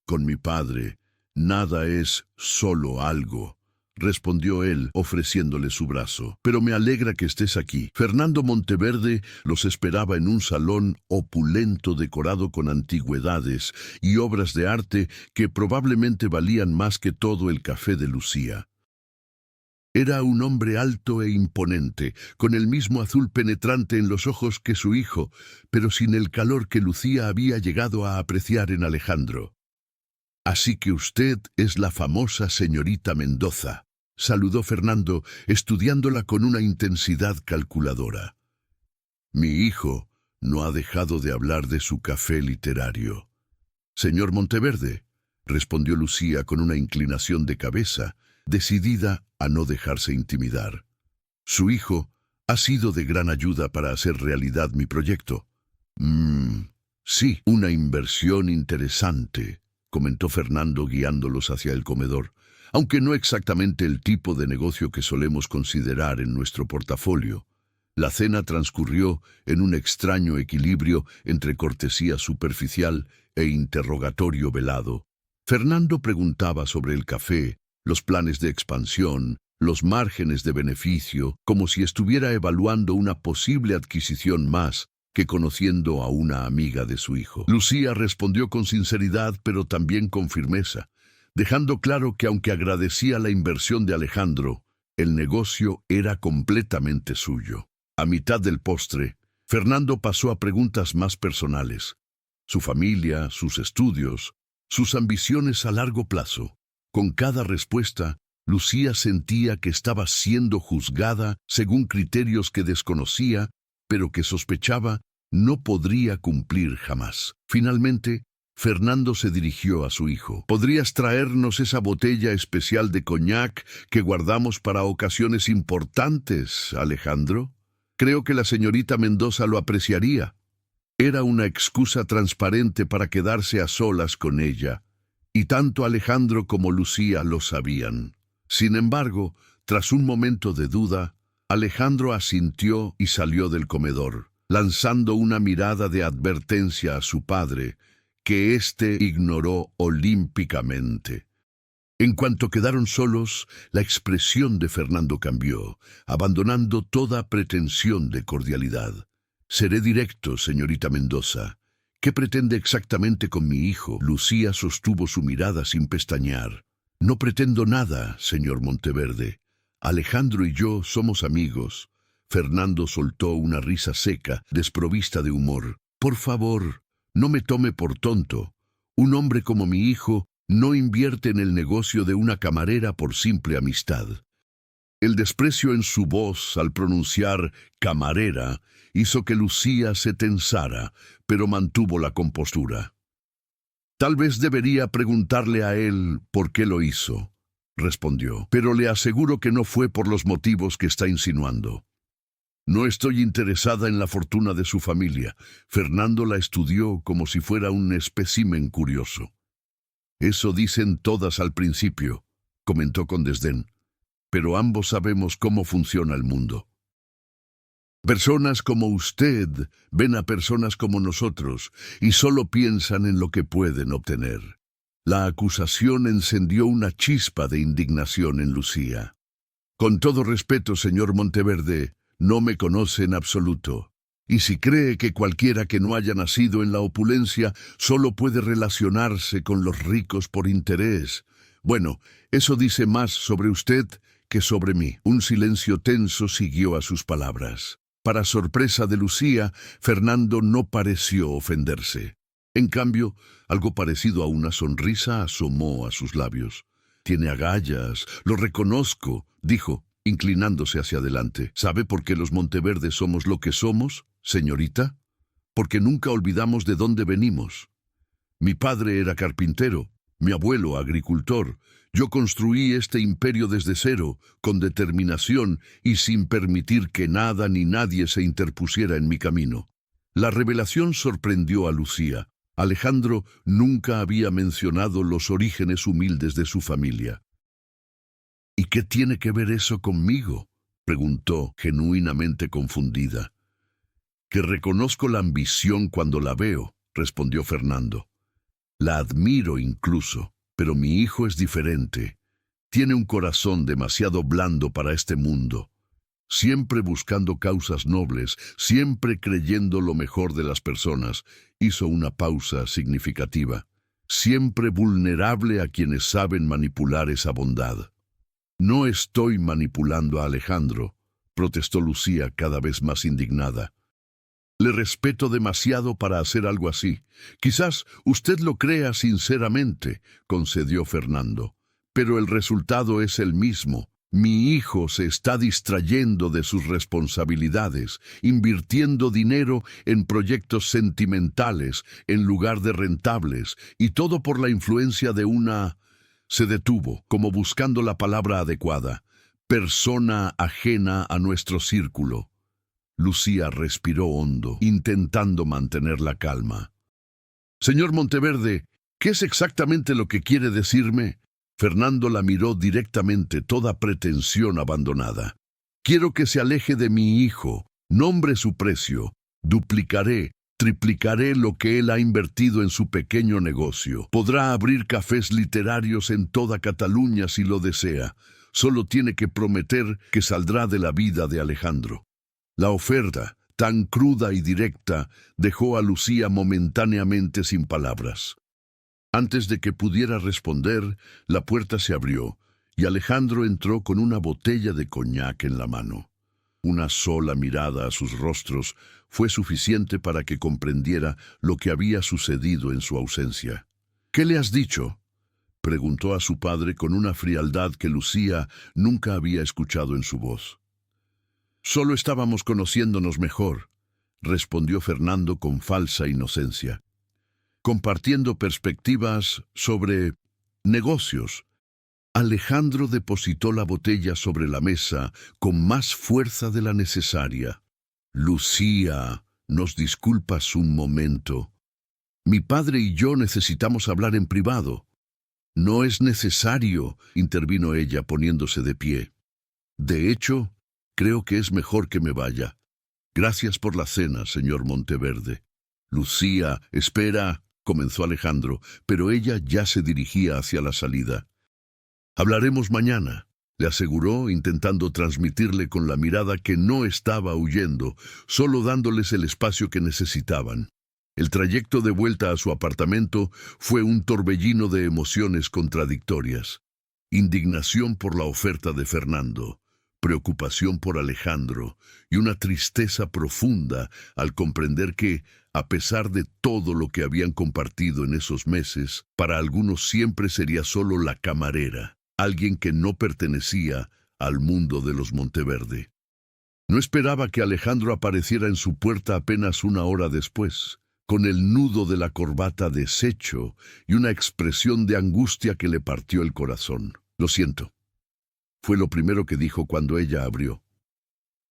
«Con mi padre, nada es solo algo», respondió él, ofreciéndole su brazo. «Pero me alegra que estés aquí». Fernando Monteverde los esperaba en un salón opulento decorado con antigüedades y obras de arte que probablemente valían más que todo el café de Lucía. Era un hombre alto e imponente, con el mismo azul penetrante en los ojos que su hijo, pero sin el calor que Lucía había llegado a apreciar en Alejandro. «Así que usted es la famosa señorita Mendoza», saludó Fernando, estudiándola con una intensidad calculadora. «Mi hijo no ha dejado de hablar de su café literario». «Señor Monteverde», respondió Lucía con una inclinación de cabeza, decidida a no dejarse intimidar. «Su hijo ha sido de gran ayuda para hacer realidad mi proyecto». Sí, una inversión interesante», comentó Fernando guiándolos hacia el comedor, «aunque no exactamente el tipo de negocio que solemos considerar en nuestro portafolio». La cena transcurrió en un extraño equilibrio entre cortesía superficial e interrogatorio velado. Fernando preguntaba sobre el café, los planes de expansión, los márgenes de beneficio, como si estuviera evaluando una posible adquisición más que conociendo a una amiga de su hijo. Lucía respondió con sinceridad, pero también con firmeza, dejando claro que aunque agradecía la inversión de Alejandro, el negocio era completamente suyo. A mitad del postre, Fernando pasó a preguntas más personales. Su familia, sus estudios, sus ambiciones a largo plazo. Con cada respuesta, Lucía sentía que estaba siendo juzgada según criterios que desconocía, pero que sospechaba no podría cumplir jamás. Finalmente, Fernando se dirigió a su hijo. ¿Podrías traernos esa botella especial de coñac que guardamos para ocasiones importantes, Alejandro? Creo que la señorita Mendoza lo apreciaría. Era una excusa transparente para quedarse a solas con ella, y tanto Alejandro como Lucía lo sabían. Sin embargo, tras un momento de duda, Alejandro asintió y salió del comedor, lanzando una mirada de advertencia a su padre, que éste ignoró olímpicamente. En cuanto quedaron solos, la expresión de Fernando cambió, abandonando toda pretensión de cordialidad. «Seré directo, señorita Mendoza. ¿Qué pretende exactamente con mi hijo?» Lucía sostuvo su mirada sin pestañear. «No pretendo nada, señor Monteverde. Alejandro y yo somos amigos». Fernando soltó una risa seca, desprovista de humor. «Por favor, no me tome por tonto. Un hombre como mi hijo no invierte en el negocio de una camarera por simple amistad». El desprecio en su voz al pronunciar camarera hizo que Lucía se tensara, pero mantuvo la compostura. «Tal vez debería preguntarle a él por qué lo hizo», respondió, «pero le aseguro que no fue por los motivos que está insinuando. No estoy interesada en la fortuna de su familia». Fernando la estudió como si fuera un espécimen curioso. «Eso dicen todas al principio», comentó con desdén, «pero ambos sabemos cómo funciona el mundo. Personas como usted ven a personas como nosotros y solo piensan en lo que pueden obtener». La acusación encendió una chispa de indignación en Lucía. «Con todo respeto, señor Monteverde, no me conoce en absoluto. Y si cree que cualquiera que no haya nacido en la opulencia solo puede relacionarse con los ricos por interés, bueno, eso dice más sobre usted que sobre mí». Un silencio tenso siguió a sus palabras. Para sorpresa de Lucía, Fernando no pareció ofenderse. En cambio, algo parecido a una sonrisa asomó a sus labios. «Tiene agallas, lo reconozco», dijo, inclinándose hacia adelante. «¿Sabe por qué los Monteverdes somos lo que somos, señorita? Porque nunca olvidamos de dónde venimos. Mi padre era carpintero, mi abuelo agricultor. Yo construí este imperio desde cero, con determinación y sin permitir que nada ni nadie se interpusiera en mi camino». La revelación sorprendió a Lucía. Alejandro nunca había mencionado los orígenes humildes de su familia. «¿Y qué tiene que ver eso conmigo?», preguntó, genuinamente confundida. «Que reconozco la ambición cuando la veo», respondió Fernando. «La admiro incluso, pero mi hijo es diferente. Tiene un corazón demasiado blando para este mundo. Siempre buscando causas nobles, siempre creyendo lo mejor de las personas», hizo una pausa significativa. «Siempre vulnerable a quienes saben manipular esa bondad». «No estoy manipulando a Alejandro», protestó Lucía cada vez más indignada. «Le respeto demasiado para hacer algo así. Quizás usted lo crea sinceramente», concedió Fernando, «pero el resultado es el mismo. Mi hijo se está distrayendo de sus responsabilidades, invirtiendo dinero en proyectos sentimentales en lugar de rentables, y todo por la influencia de una...». Se detuvo, como buscando la palabra adecuada. «Persona ajena a nuestro círculo». Lucía respiró hondo, intentando mantener la calma. «Señor Monteverde, ¿qué es exactamente lo que quiere decirme?». Fernando la miró directamente, toda pretensión abandonada. «Quiero que se aleje de mi hijo. Nombre su precio. Duplicaré, triplicaré lo que él ha invertido en su pequeño negocio. Podrá abrir cafés literarios en toda Cataluña si lo desea. Solo tiene que prometer que saldrá de la vida de Alejandro». La oferta, tan cruda y directa, dejó a Lucía momentáneamente sin palabras. Antes de que pudiera responder, la puerta se abrió y Alejandro entró con una botella de coñac en la mano. Una sola mirada a sus rostros fue suficiente para que comprendiera lo que había sucedido en su ausencia. «¿Qué le has dicho?», preguntó a su padre con una frialdad que Lucía nunca había escuchado en su voz. «Solo estábamos conociéndonos mejor», respondió Fernando con falsa inocencia. compartiendo perspectivas sobre negocios. Alejandro depositó la botella sobre la mesa con más fuerza de la necesaria. Lucía, ¿nos disculpas un momento? Mi padre y yo necesitamos hablar en privado. No es necesario, intervino ella poniéndose de pie. De hecho, creo que es mejor que me vaya. Gracias por la cena, señor Monteverde. Lucía, espera, comenzó Alejandro, pero ella ya se dirigía hacia la salida. Hablaremos mañana, le aseguró, intentando transmitirle con la mirada que no estaba huyendo, solo dándoles el espacio que necesitaban. El trayecto de vuelta a su apartamento fue un torbellino de emociones contradictorias. Indignación por la oferta de Fernando, preocupación por Alejandro y una tristeza profunda al comprender que, a pesar de todo lo que habían compartido en esos meses, para algunos siempre sería solo la camarera, alguien que no pertenecía al mundo de los Monteverde. No esperaba que Alejandro apareciera en su puerta apenas una hora después, con el nudo de la corbata deshecho y una expresión de angustia que le partió el corazón. Lo siento, fue lo primero que dijo cuando ella abrió.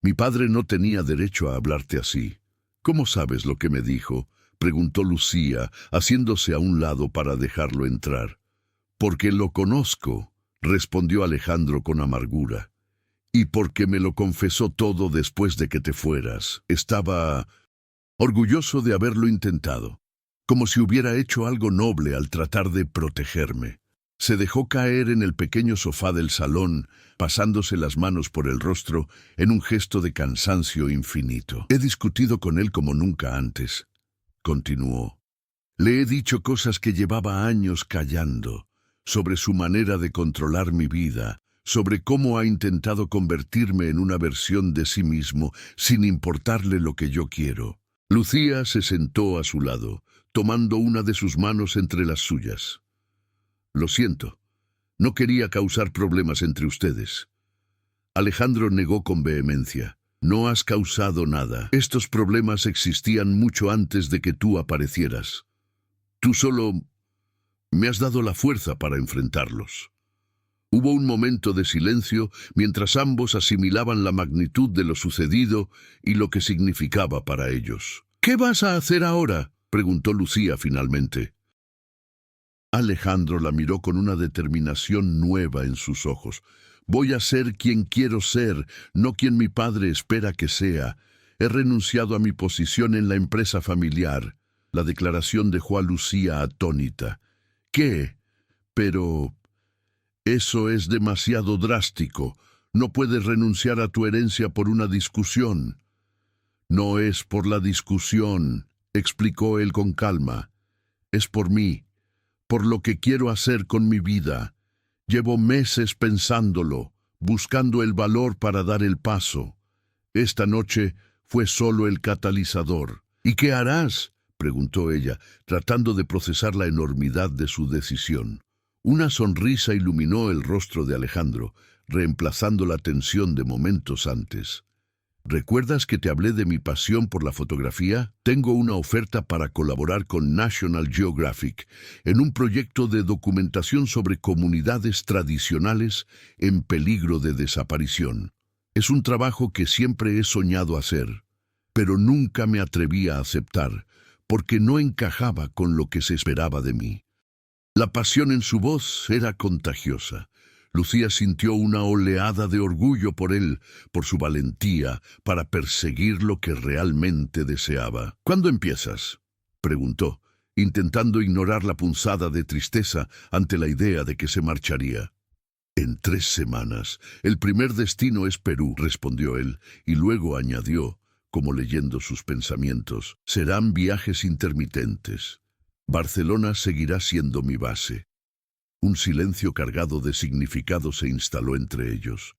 Mi padre no tenía derecho a hablarte así. ¿Cómo sabes lo que me dijo?, preguntó Lucía, haciéndose a un lado para dejarlo entrar. Porque lo conozco, respondió Alejandro con amargura. Y porque me lo confesó todo después de que te fueras. Estaba orgulloso de haberlo intentado, como si hubiera hecho algo noble al tratar de protegerme. Se dejó caer en el pequeño sofá del salón, pasándose las manos por el rostro en un gesto de cansancio infinito. He discutido con él como nunca antes, continuó. Le he dicho cosas que llevaba años callando, sobre su manera de controlar mi vida, sobre cómo ha intentado convertirme en una versión de sí mismo sin importarle lo que yo quiero. Lucía se sentó a su lado, tomando una de sus manos entre las suyas. Lo siento, no quería causar problemas entre ustedes. Alejandro negó con vehemencia. No has causado nada. Estos problemas existían mucho antes de que tú aparecieras. Tú solo me has dado la fuerza para enfrentarlos. Hubo un momento de silencio mientras ambos asimilaban la magnitud de lo sucedido y lo que significaba para ellos. ¿Qué vas a hacer ahora?, preguntó Lucía finalmente. Alejandro la miró con una determinación nueva en sus ojos. Voy a ser quien quiero ser, no quien mi padre espera que sea. He renunciado a mi posición en la empresa familiar. La declaración dejó a Lucía atónita. ¿Qué? Pero eso es demasiado drástico. No puedes renunciar a tu herencia por una discusión. No es por la discusión, explicó él con calma. Es por mí, por lo que quiero hacer con mi vida. Llevo meses pensándolo, buscando el valor para dar el paso. Esta noche fue solo el catalizador. ¿Y qué harás?, preguntó ella, tratando de procesar la enormidad de su decisión. Una sonrisa iluminó el rostro de Alejandro, reemplazando la tensión de momentos antes. ¿Recuerdas que te hablé de mi pasión por la fotografía? Tengo una oferta para colaborar con National Geographic en un proyecto de documentación sobre comunidades tradicionales en peligro de desaparición. Es un trabajo que siempre he soñado hacer, pero nunca me atreví a aceptar, porque no encajaba con lo que se esperaba de mí. La pasión en su voz era contagiosa. Lucía sintió una oleada de orgullo por él, por su valentía, para perseguir lo que realmente deseaba. ¿Cuándo empiezas?, preguntó, intentando ignorar la punzada de tristeza ante la idea de que se marcharía. En 3 semanas. El primer destino es Perú, respondió él, y luego añadió, como leyendo sus pensamientos, serán viajes intermitentes. Barcelona seguirá siendo mi base. Un silencio cargado de significado se instaló entre ellos.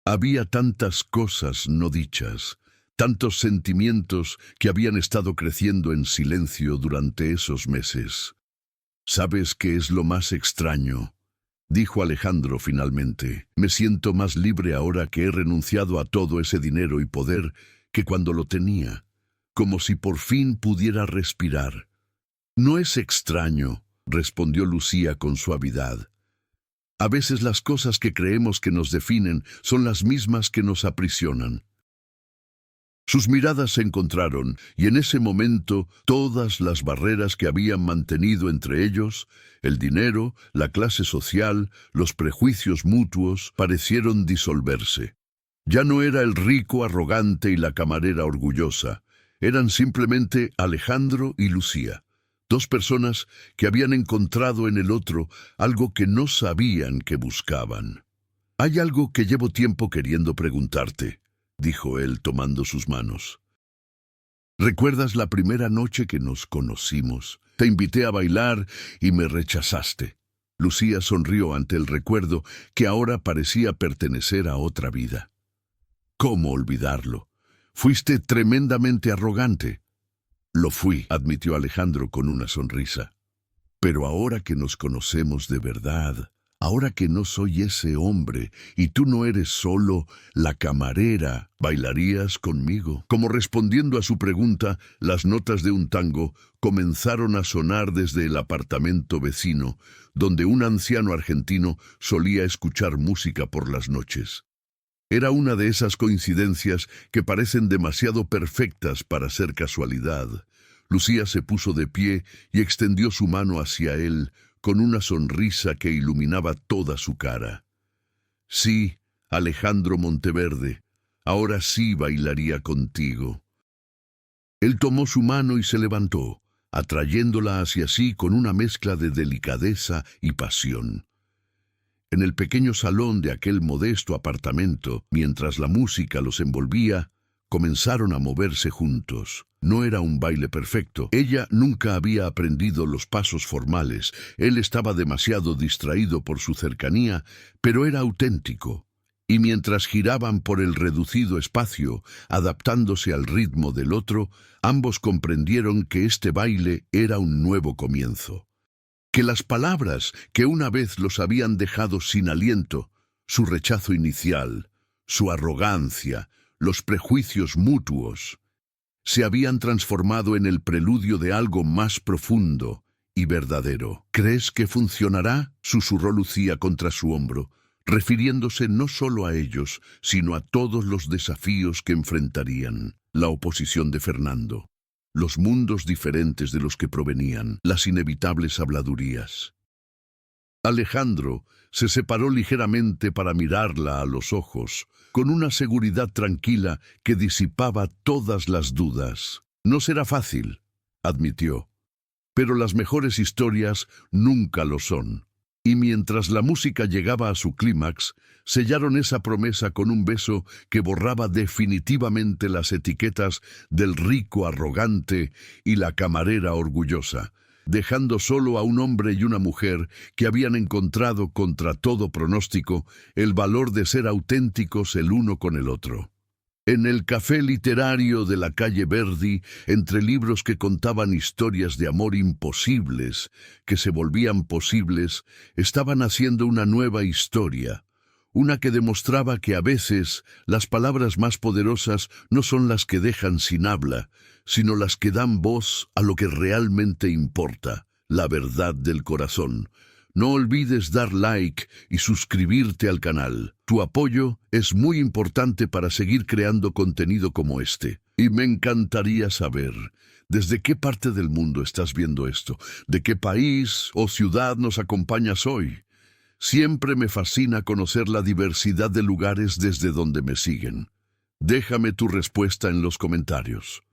Había tantas cosas no dichas, tantos sentimientos que habían estado creciendo en silencio durante esos meses. ¿Sabes qué es lo más extraño?, dijo Alejandro finalmente. Me siento más libre ahora que he renunciado a todo ese dinero y poder que cuando lo tenía, como si por fin pudiera respirar. No es extraño, respondió Lucía con suavidad. A veces las cosas que creemos que nos definen son las mismas que nos aprisionan. Sus miradas se encontraron, y en ese momento todas las barreras que habían mantenido entre ellos, el dinero, la clase social, los prejuicios mutuos, parecieron disolverse. Ya no era el rico arrogante y la camarera orgullosa, eran simplemente Alejandro y Lucía, dos personas que habían encontrado en el otro algo que no sabían que buscaban. «Hay algo que llevo tiempo queriendo preguntarte», dijo él tomando sus manos. «¿Recuerdas la primera noche que nos conocimos? Te invité a bailar y me rechazaste». Lucía sonrió ante el recuerdo que ahora parecía pertenecer a otra vida. «¿Cómo olvidarlo? Fuiste tremendamente arrogante». «Lo fui», admitió Alejandro con una sonrisa. «Pero ahora que nos conocemos de verdad, ahora que no soy ese hombre y tú no eres solo la camarera, ¿bailarías conmigo?». Como respondiendo a su pregunta, las notas de un tango comenzaron a sonar desde el apartamento vecino, donde un anciano argentino solía escuchar música por las noches. Era una de esas coincidencias que parecen demasiado perfectas para ser casualidad. Lucía se puso de pie y extendió su mano hacia él, con una sonrisa que iluminaba toda su cara. «Sí, Alejandro Monteverde, ahora sí bailaría contigo». Él tomó su mano y se levantó, atrayéndola hacia sí con una mezcla de delicadeza y pasión. En el pequeño salón de aquel modesto apartamento, mientras la música los envolvía, comenzaron a moverse juntos. No era un baile perfecto. Ella nunca había aprendido los pasos formales. Él estaba demasiado distraído por su cercanía, pero era auténtico. Y mientras giraban por el reducido espacio, adaptándose al ritmo del otro, ambos comprendieron que este baile era un nuevo comienzo. Que las palabras que una vez los habían dejado sin aliento, su rechazo inicial, su arrogancia, los prejuicios mutuos, se habían transformado en el preludio de algo más profundo y verdadero. «¿Crees que funcionará?», susurró Lucía contra su hombro, refiriéndose no solo a ellos, sino a todos los desafíos que enfrentarían: la oposición de Fernando, los mundos diferentes de los que provenían, las inevitables habladurías. Alejandro se separó ligeramente para mirarla a los ojos, con una seguridad tranquila que disipaba todas las dudas. «No será fácil», admitió, «pero las mejores historias nunca lo son». Y mientras la música llegaba a su clímax, sellaron esa promesa con un beso que borraba definitivamente las etiquetas del rico arrogante y la camarera orgullosa, dejando solo a un hombre y una mujer que habían encontrado contra todo pronóstico el valor de ser auténticos el uno con el otro. En el café literario de la calle Verdi, entre libros que contaban historias de amor imposibles, que se volvían posibles, estaban haciendo una nueva historia, una que demostraba que a veces las palabras más poderosas no son las que dejan sin habla, sino las que dan voz a lo que realmente importa, la verdad del corazón. No olvides dar like y suscribirte al canal. Tu apoyo es muy importante para seguir creando contenido como este. Y me encantaría saber, ¿desde qué parte del mundo estás viendo esto? ¿De qué país o ciudad nos acompañas hoy? Siempre me fascina conocer la diversidad de lugares desde donde me siguen. Déjame tu respuesta en los comentarios.